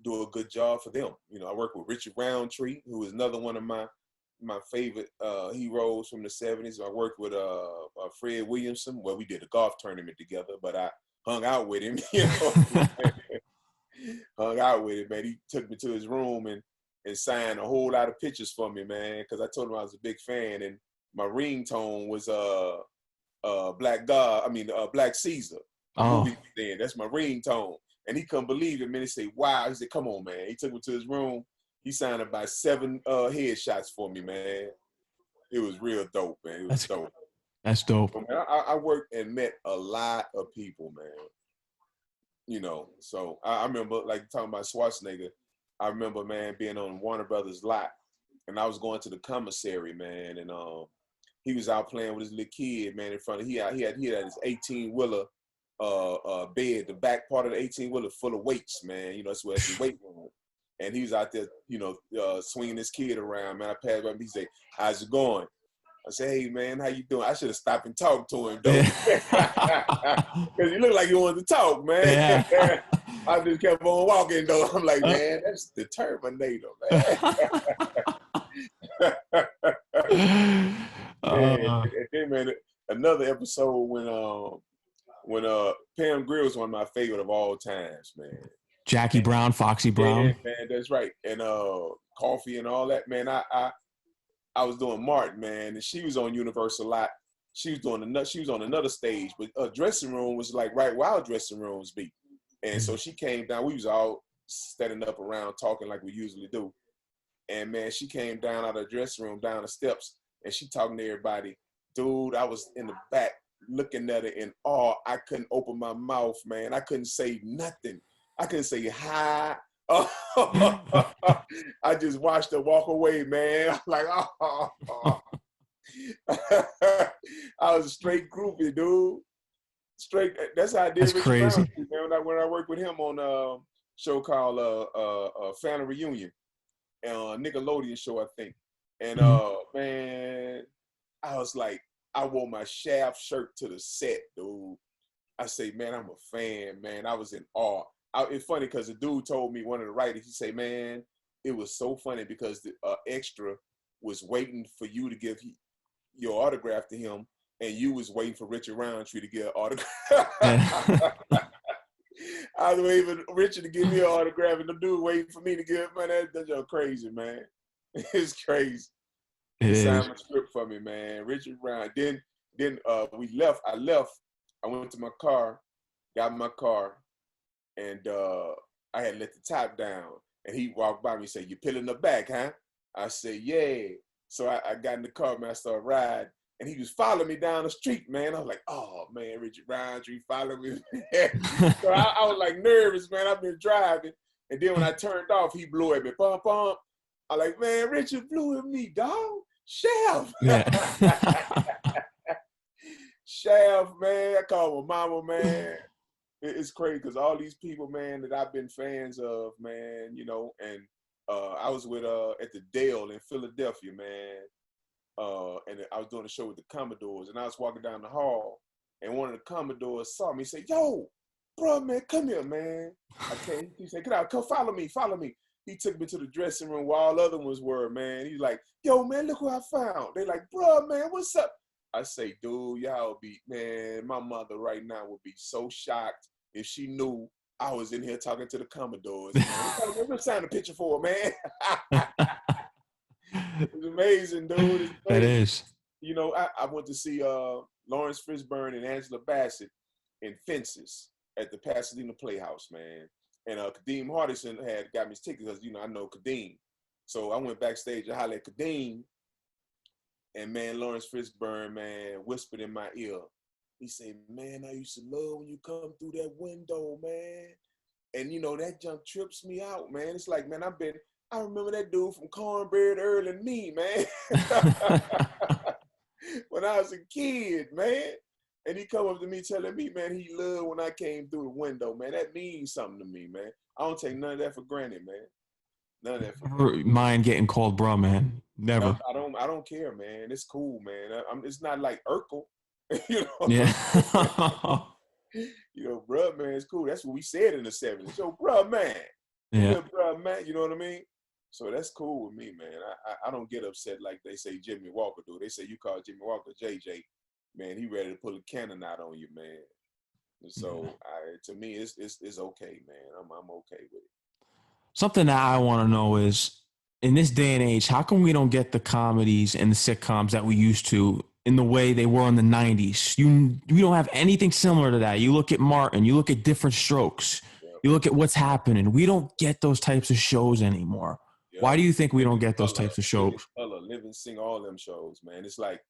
do a good job for them. You know, I work with Richard Roundtree, who is another one of my favorite heroes from the 70s. I worked with Fred Williamson. Well, we did a golf tournament together, but I hung out with him, you know. Hung out with him, man. He took me to his room and signed a whole lot of pictures for me, man, because I told him I was a big fan, and my ringtone was Black Caesar. Movie then. That's my ringtone. And he couldn't believe it, man. He said, wow. He said, come on, man. He took me to his room. He signed about 7 headshots for me, man. It was real dope, man. It was dope. That's dope. So, man, I worked and met a lot of people, man. You know, so I remember, like, talking about Schwarzenegger, I remember, man, being on Warner Brothers lot, and I was going to the commissary, man, and he was out playing with his little kid, man, in front of, he had his 18-wheeler bed, the back part of the 18-wheeler full of weights, man. You know, that's where it's the weight room. And he was out there, you know, swinging his kid around, man. I passed by him. He said, "How's it going?" I said, "Hey, man, how you doing?" I should have stopped and talked to him, though. Because he looked like he wanted to talk, man. Yeah. I just kept on walking, though. I'm like, man, that's the Terminator, man. Man, and then, man, another episode when Pam Grier was one of my favorite of all times, man. Jackie Brown, Foxy Brown. Yeah, man, that's right. And Coffee and all that, man. I was doing Martin, man, and she was on Universal a lot. She was on another stage, but dressing room was like right where our dressing rooms be. And so she came down. We was all standing up around talking like we usually do. And man, she came down out of the dressing room, down the steps, and she talking to everybody. Dude, I was in the back looking at her in awe. I couldn't open my mouth, man. I couldn't say nothing. I couldn't say hi. I just watched her walk away, man. I'm like, oh. I was a straight groupie, dude. Straight. That's how I did. That's Richard crazy. Brown, man. When I worked with him on a show called Family Reunion, Nickelodeon show, I think. And man, I was like, I wore my Shaft shirt to the set, dude. I say, man, I'm a fan, man. I was in awe. It's funny because the dude told me, one of the writers, he say, man, it was so funny because the extra was waiting for you to give your autograph to him, and you was waiting for Richard Roundtree to get an autograph. I was waiting for Richard to give me an autograph, and the dude waiting for me to give it. Man, that's just crazy, man. It's crazy. He signed a script for me, man. Richard Brown. Then we left. I left. I went to my car, got in my car, and I had let the top down. And he walked by me and said, "You peeling the back, huh?" I said, "Yeah." So I got in the car, man. I started riding. And he was following me down the street, man. I was like, oh, man, Richard Roundtree following me. So I was like nervous, man. I've been driving. And then when I turned off, he blew at me. Pump, pump. I like, man, Richard blew at me, dog. Shaft. Yeah. Shaft, man. I call my mama, man. It's crazy because all these people, man, that I've been fans of, man, you know, and I was with at the Dale in Philadelphia, man. And I was doing a show with the Commodores, and I was walking down the hall, and one of the Commodores saw me. He said, "Yo, bro, man, come here, man." He said, "Get out, come follow me." He took me to the dressing room where all other ones were, man. He's like, "Yo, man, look what I found." They like, "Bro, man, what's up?" I say, "Dude, y'all be, man, my mother right now would be so shocked if she knew I was in here talking to the Commodores. Man. Let's sign a picture for her, man." It's amazing, dude. It's amazing. That is. You know, I went to see Lawrence Fishburne and Angela Bassett in Fences at the Pasadena Playhouse, man. And Kadeem Hardison had got me his ticket because, you know, I know Kadeem. So I went backstage and hollered at Kadeem. And, man, Lawrence Fishburne, man, whispered in my ear. He said, "Man, I used to love when you come through that window, man. And, you know, that junk trips me out, man. It's like, man, I remember that dude from Cornbread Earl and Me, man. When I was a kid, man. And he come up to me telling me, man, he loved when I came through the window, man. That means something to me, man. I don't take none of that for granted, man. None of that for granted. Never mind getting called bro, man. Never. No, I don't care, man. It's cool, man. It's not like Urkel, you know. Yeah. You know, bruh, man, it's cool. That's what we said in the 70s. Yo, bruh, man. Yeah. Bruh, man. You know what I mean? So that's cool with me, man. I don't get upset like they say Jimmy Walker do. They say you call Jimmy Walker JJ, man, he ready to pull a cannon out on you, man. And so to me, it's okay, man. I'm okay with it. Something that I want to know is, in this day and age, how come we don't get the comedies and the sitcoms that we used to in the way they were in the 90s? We don't have anything similar to that. You look at Martin, you look at Different Strokes, you look at What's Happening. We don't get those types of shows anymore. Yep. Why do you think we don't get those types of shows? Live and Sing, all them shows, man. It's like,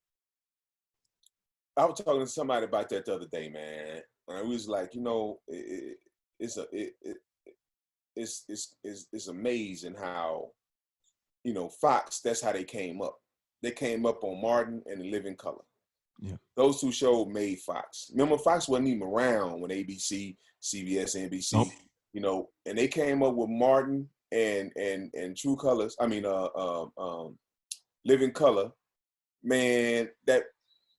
I was talking to somebody about that the other day, man. And I was like, you know, it's amazing how, you know, Fox, that's how they came up. They came up on Martin and The Living Color. Yeah. Those two shows made Fox. Remember, Fox wasn't even around when ABC, CBS, NBC, Nope. you know, and they came up with Martin and True Colors. Living Color. Man, that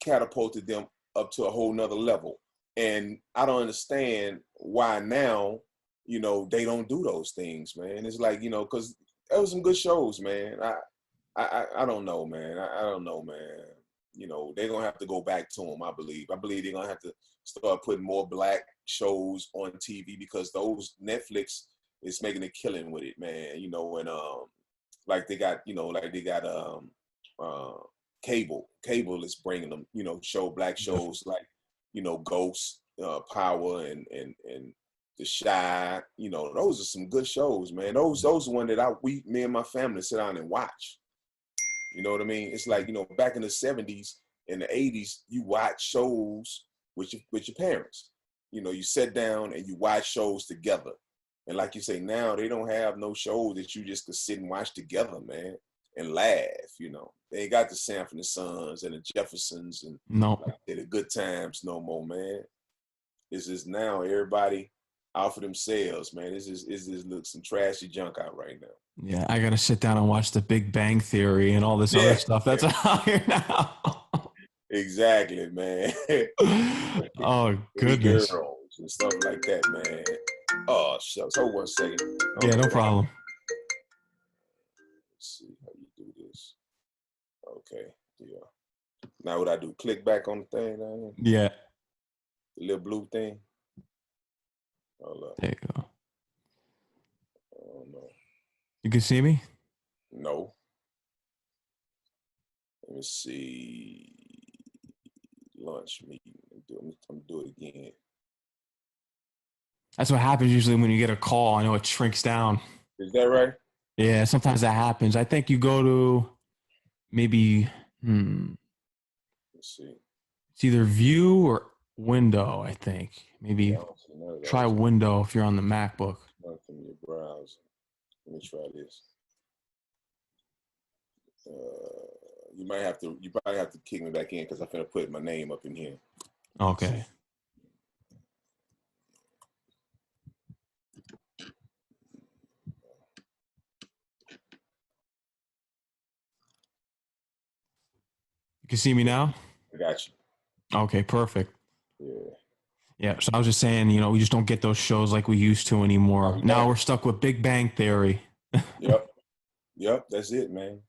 catapulted them up to a whole nother level. And I don't understand why now, you know, they don't do those things, man. It's like, you know, because there was some good shows, man. I don't know, man. I don't know, man. You know, they're gonna have to go back to them. I believe they're gonna have to start putting more black shows on TV, because those Netflix is making a killing with it, man. You know, and like they got cable is bringing them, you know, black shows like, you know, Ghost, Power, and The Shy. You know, those are some good shows, man. Those are one that me and my family sit down and watch. You know what I mean? It's like, you know, back in the 70s and the 80s, you watch shows with your parents. You know, you sit down and you watch shows together. And like you say, now they don't have no shows that you just could sit and watch together, man, and laugh. You know, they ain't got the Sanford and Sons and the Jeffersons and like the Good Times no more, man. It's just now everybody out for themselves, man. It's just look some trashy junk out right now. Yeah, I gotta sit down and watch The Big Bang Theory and all this other stuff that's out here now. Exactly, man. Oh goodness. Girls and stuff like that, man. Oh shucks. Hold 1 second. Yeah, no problem. Let's see how you do this. Okay, yeah. Now what I do? Click back on the thing down here? Yeah. The little blue thing. Hold up. There you go. Oh no. You can see me? No. Let me see. Lunch meeting. I'm do it again. That's what happens usually when you get a call. I know it shrinks down. Is that right? Yeah, sometimes that happens. I think you go to maybe, Let's see. it's either view or window, I think. Maybe try window if you're on the MacBook. From your browser. Let me try this. You probably have to kick me back in because I'm finna put my name up in here. Okay. You can see me now? I got you. Okay, perfect. Yeah. Yeah, so I was just saying, you know, we just don't get those shows like we used to anymore. Now we're stuck with Big Bang Theory. Yep, that's it, man.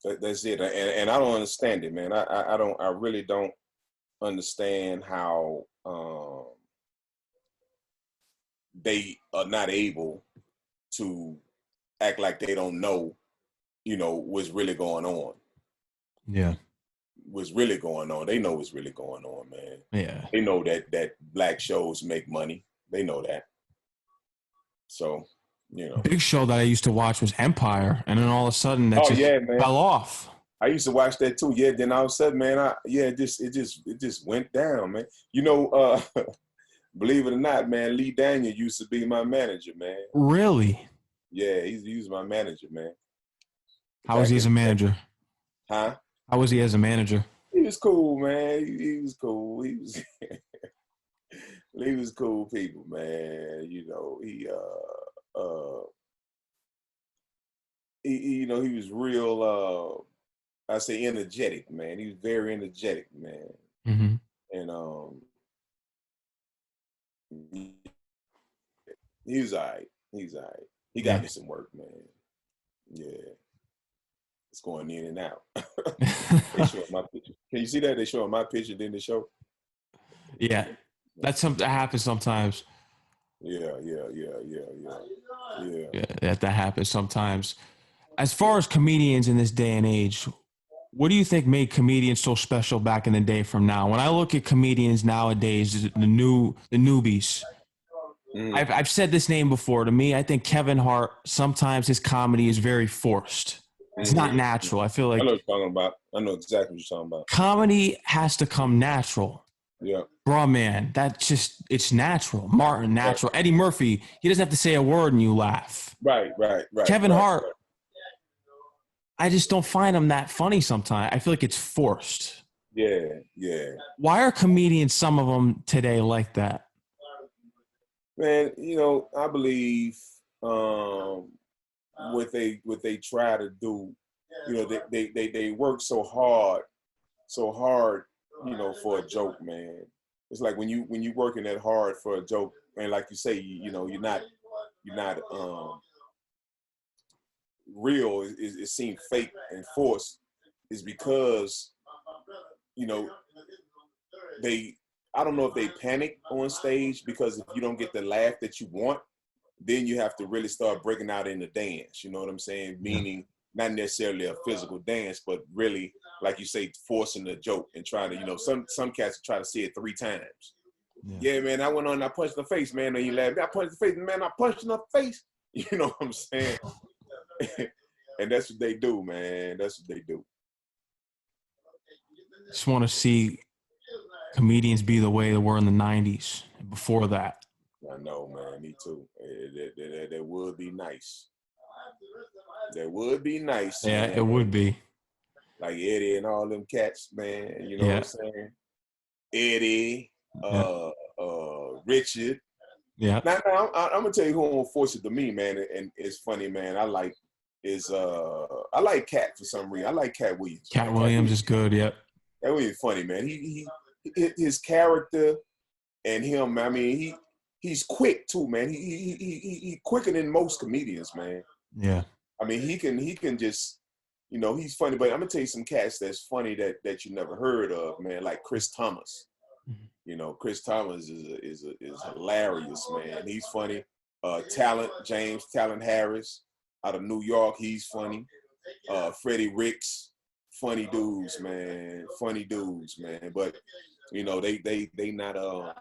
That's it. And I don't understand it, man. I really don't understand how they are not able to act like they don't know, you know, what's really going on. Yeah. What's really going on. They know what's really going on, man. Yeah. They know that black shows make money. They know that. So, you know. Big show that I used to watch was Empire, and then all of a sudden that fell off. I used to watch that too. Yeah, then all of a sudden, man, it just went down, man. You know, believe it or not, man, Lee Daniel used to be my manager, man. Really? Yeah, he was my manager, man. How was he as a manager? Huh? How was he as a manager? He was cool, man. He was cool. He was cool people, man. You know, he you know, he was real I say energetic, man. He was very energetic, man. Mm-hmm. And he was all right. He's all right. He got me some work, man. Yeah. It's going in and out. They show my picture. Can you see that? They show my picture, then they show. Yeah. That's something that happens sometimes. Yeah. That happens sometimes. As far as comedians in this day and age, what do you think made comedians so special back in the day from now? When I look at comedians nowadays, the newbies, I've said this name before. To me, I think Kevin Hart, sometimes his comedy is very forced. It's not natural. I feel like I know what you're talking about. I know exactly what you're talking about. Comedy has to come natural. Yeah. Bro, man, it's natural. Martin, natural. Right. Eddie Murphy, he doesn't have to say a word and you laugh. Right. Kevin Hart, I just don't find him that funny sometimes. I feel like it's forced. Yeah, yeah. Why are comedians, some of them today, like that? Man, I believe um, what they try to do, they work so hard, for a joke, man. It's like when you working that hard for a joke, and like you say, you're not real. It seems fake and forced. Is because you know they. I don't know if they panic on stage because if you don't get the laugh that you want, then you have to really start breaking out in the dance. You know what I'm saying? Yeah. Meaning not necessarily a physical dance, but really, like you say, forcing the joke and trying to, some cats try to say it 3 times. Yeah. Yeah, man, I went on and I punched in the face, man, and you laugh. I punched the face, man, I punched in the face. You know what I'm saying? And that's what they do, man. That's what they do. Just want to see comedians be the way they were in the 90s and before that. I know, man. Me too. That would be nice. That would be nice, Yeah, man. it would be. Like Eddie and all them cats, man. You know what Yeah. I'm saying? Eddie, Yeah. Richard. Yeah. Now I'm gonna tell you who unfortunate to me, man, and it's funny, man. I like Cat for some reason. I like Cat Williams. Cat Williams is good. Yep. That was funny, man. He his character and him. I mean, he's quick too, man. He quicker than most comedians, man. Yeah. I mean, he can just, he's funny. But I'm gonna tell you some cats that's funny that you never heard of, man. Like Chris Thomas. Chris Thomas is hilarious, man. He's funny. James Talent Harris out of New York. He's funny. Freddie Ricks, funny dudes, man. Funny dudes, man. But they not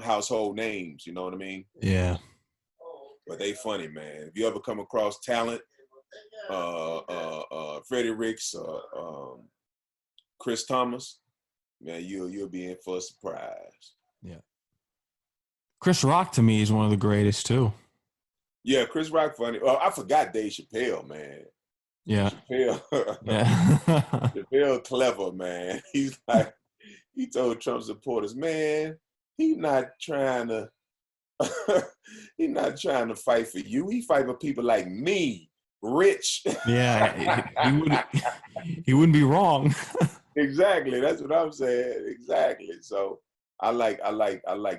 household names. You know what I mean? Yeah. But they funny, man. If you ever come across Talent, Freddie Ricks, Chris Thomas, man, you'll be in for a surprise. Yeah. Chris Rock to me is one of the greatest too. Yeah, Chris Rock funny. Oh, I forgot Dave Chappelle, man. Yeah. Chappelle. Yeah. Chappelle clever, man. He told Trump supporters, man, he's not trying to fight for you. He fight for people like me, rich. Yeah. He wouldn't be wrong. Exactly. That's what I'm saying. Exactly. So I like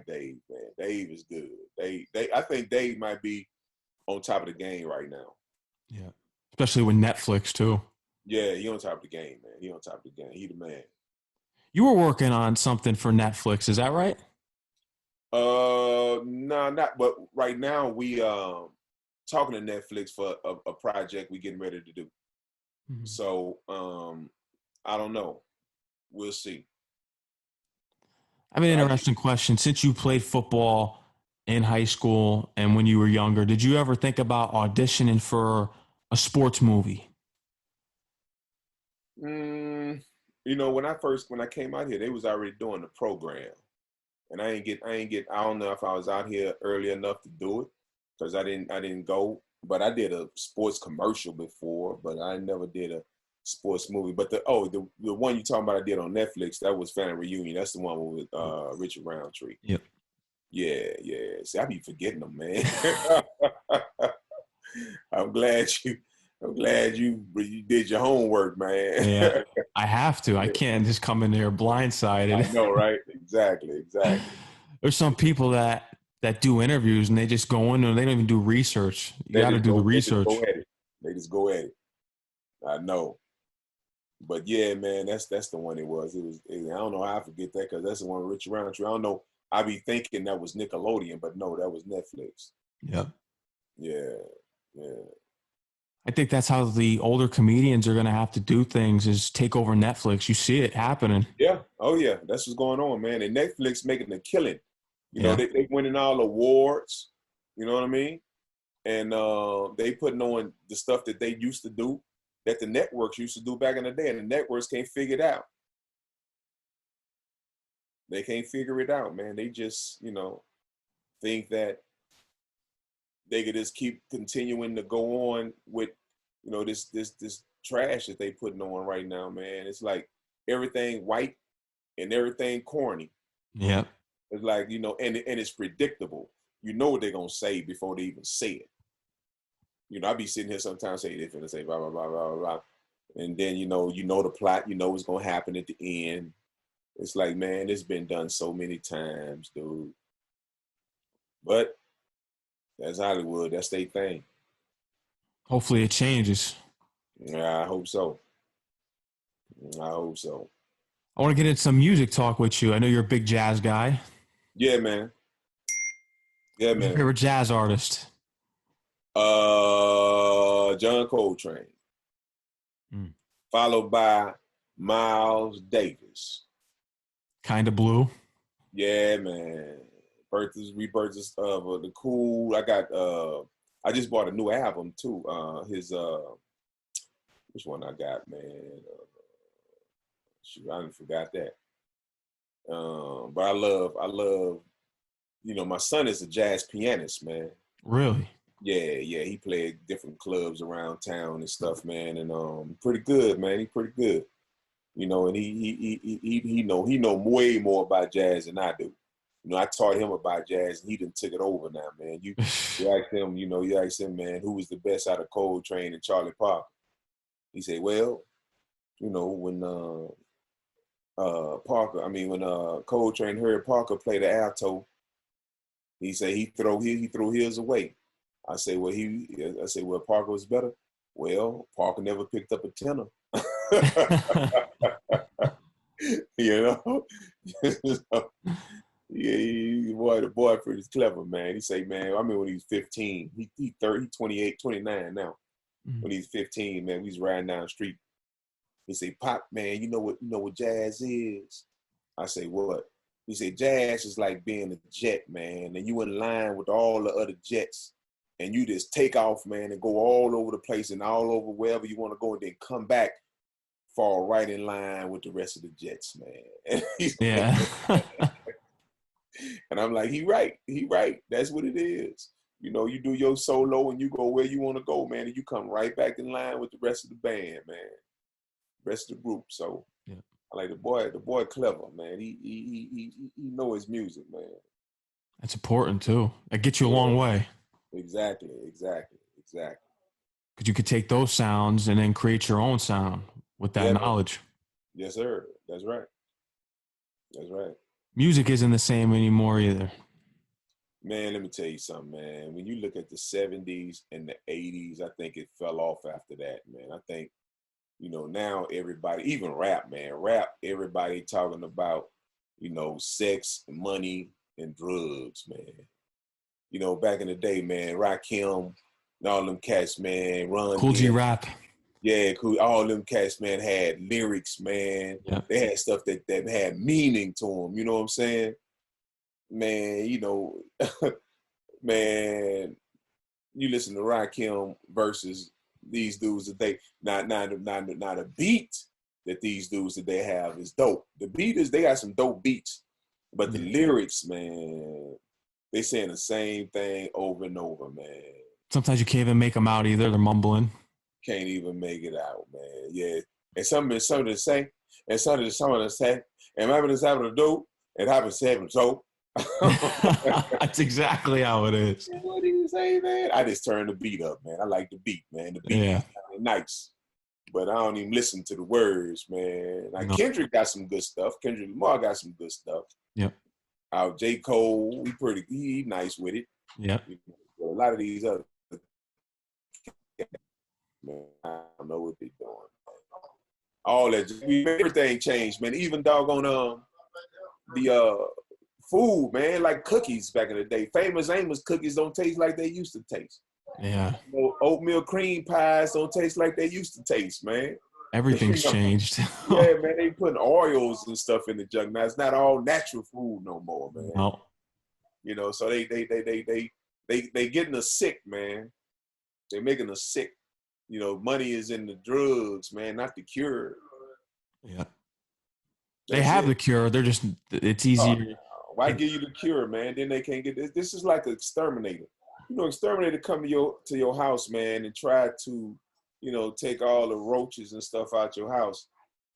Dave, man. Dave is good. I think Dave might be on top of the game right now. Yeah. Especially with Netflix too. Yeah, he on top of the game, man. He on top of the game. He the man. You were working on something for Netflix, is that right? No, not. But right now we talking to Netflix for a project we getting ready to do. Mm-hmm. So I don't know. We'll see. I have an interesting question. Since you played football in high school and when you were younger, did you ever think about auditioning for a sports movie? When I came out here, they was already doing the program. And I don't know if I was out here early enough to do it because I didn't go, but I did a sports commercial before, but I never did a sports movie. But the one you talking about I did on Netflix, that was Family Reunion. That's the one with Richard Roundtree. Yep. Yeah. See, I be forgetting them, man. I'm glad you did your homework, man. Yeah, I have to. I can't just come in there blindsided. I know, right? Exactly. There's some people that do interviews and they just go in and they don't even do research. You got to do the research. They just go at it. I know. But yeah, man, that's the one it was. I don't know how I forget that because that's the one with Richard Roundtree. I don't know. I be thinking that was Nickelodeon, but no, that was Netflix. Yep. Yeah. I think that's how the older comedians are going to have to do things is take over Netflix. You see it happening. Yeah. Oh, yeah. That's what's going on, man. And Netflix making a killing. You know, they winning all awards. You know what I mean? And they putting on the stuff that they used to do, that the networks used to do back in the day. And the networks can't figure it out. They can't figure it out, man. They just, think that they could just keep continuing to go on with, this trash that they putting on right now, man. It's like everything white and everything corny. Yeah. It's like, you know, and it's predictable. You know what they're gonna say before they even say it. You know, I be sitting here sometimes saying they're gonna say blah blah blah blah blah blah. And then you know the plot, you know what's gonna happen at the end. It's like, man, it's been done so many times, dude. But that's Hollywood, that's their thing. Hopefully it changes. Yeah, I hope so. I hope so. I want to get into some music talk with you. I know you're a big jazz guy. Yeah, man. Yeah, Who's your man. favorite jazz artist? John Coltrane. Mm. Followed by Miles Davis. Kind of Blue. Yeah, man. Rebirths of the Cool. I just bought a new album too. Which one I got, man? Shoot, I didn't forgot that. But I love, you know, my son is a jazz pianist, man. Really? Yeah, he played different clubs around town and stuff, man, and pretty good, man. He pretty good, you know, and he know way more about jazz than I do. You know, I taught him about jazz, and he done took it over now, man. You ask him, man, who was the best out of Coltrane and Charlie Parker? He said, well, you know, when Coltrane heard Parker play the alto, he said he threw his away. I say, well, Parker was better. Well, Parker never picked up a tenor. You know? Yeah, the boy pretty clever, man. He say, man, I mean, when he's 15, he 30, 28, 29 now. Mm-hmm. When he's 15, man, we was riding down the street. He say, Pop, man, you know what jazz is? I say, what? He said, jazz is like being a jet, man, and you in line with all the other jets, and you just take off, man, and go all over the place and all over wherever you want to go, and then come back, fall right in line with the rest of the jets, man. Yeah. And I'm like, he right. That's what it is. You know, you do your solo and you go where you want to go, man, and you come right back in line with the rest of the band, man, rest of the group. So yeah. I like the boy clever, man. He know his music, man. That's important too. That gets you a long way. Exactly. Because you could take those sounds and then create your own sound with that knowledge. Man. Yes, sir. That's right. Music isn't the same anymore either. Man, let me tell you something, man. When you look at the 70s and the 80s, I think it fell off after that, man. I think, you know, now everybody, even rap, everybody talking about, you know, sex, money, and drugs, man. You know, back in the day, man, Rakim and all them cats, man, Cool G Rap. Yeah, cool. All them cats, man, had lyrics, man. Yeah. They had stuff that had meaning to them. You know what I'm saying? Man, you know, man, you listen to Rakim versus these dudes today. Not a beat that these dudes that they have is dope. The beat is, they got some dope beats, but the lyrics, man, they saying the same thing over and over, man. Sometimes you can't even make them out either. They're mumbling. Can't even make it out, man. Yeah. And something to say, and something to say, and having this having to do, and having to have so. That's exactly how it is. What do you say, man? I just turn the beat up, man. I like the beat, man. The beat is nice. But I don't even listen to the words, man. Like Kendrick got some good stuff. Kendrick Lamar got some good stuff. Yep. J. Cole, he nice with it. Yep. A lot of these other, man, I don't know what they're doing. All that, everything changed, man. Even doggone the food, man, like cookies back in the day. Famous Amos cookies don't taste like they used to taste. Yeah. You know, oatmeal cream pies don't taste like they used to taste, man. Everything's changed. Yeah, man, they putting oils and stuff in the junk. Now it's not all natural food no more, man. No. You know, so they getting us sick, man. They making us sick. You know, money is in the drugs, man, not the cure. Yeah. They have the cure. They're just, it's easier. Why give you the cure, man? Then they can't get this. This is like an exterminator. You know, exterminator come to your house, man, and try to, you know, take all the roaches and stuff out your house.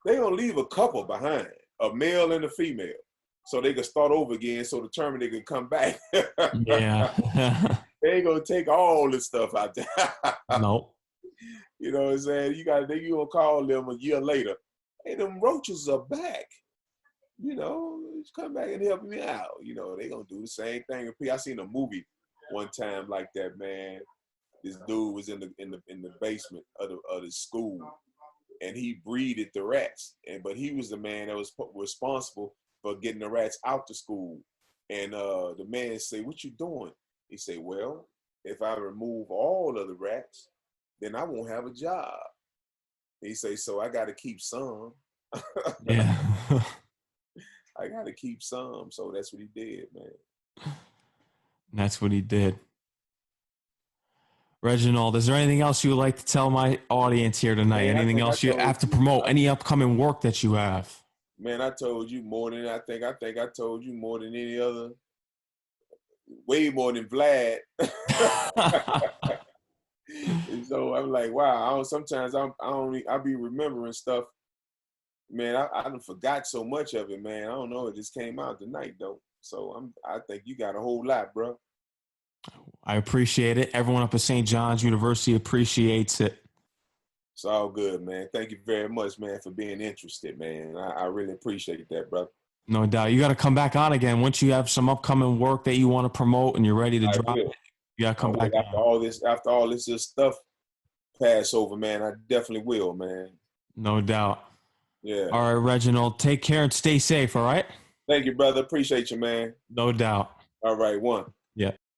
they gonna leave a couple behind, a male and a female, so they can start over again. So determined they can come back. Yeah. They ain't gonna take all this stuff out there. Nope. You know what I'm saying? You gonna call them a year later. Hey, them roaches are back. You know, just come back and help me out. You know, they gonna do the same thing. I seen a movie one time like that, man. This dude was in the basement of the school, and he breeded the rats. But he was the man that was responsible for getting the rats out the school. And the man say, "What you doing?" He say, "Well, if I remove all of the rats, then I won't have a job." He say, "So I got to keep some." Yeah. I got to keep some. So that's what he did, man. That's what he did. Reginald, is there anything else you would like to tell my audience here tonight? Man, Anything else you have to promote? Any upcoming work that you have? Man, I told you more than I think I told you more than any other. Way more than Vlad. And so I'm like, wow. Sometimes I be remembering stuff. Man, I done forgot so much of it, man. I don't know. It just came out tonight, though. So I think you got a whole lot, bro. I appreciate it. Everyone up at St. John's University appreciates it. It's all good, man. Thank you very much, man, for being interested, man. I really appreciate that, bro. No doubt. You got to come back on again once you have some upcoming work that you want to promote and you're ready to drop it. You got to come back after all this stuff pass over, man. I definitely will, man. No doubt. Yeah. All right, Reginald. Take care and stay safe, all right? Thank you, brother. Appreciate you, man. No doubt. All right, one. Yeah.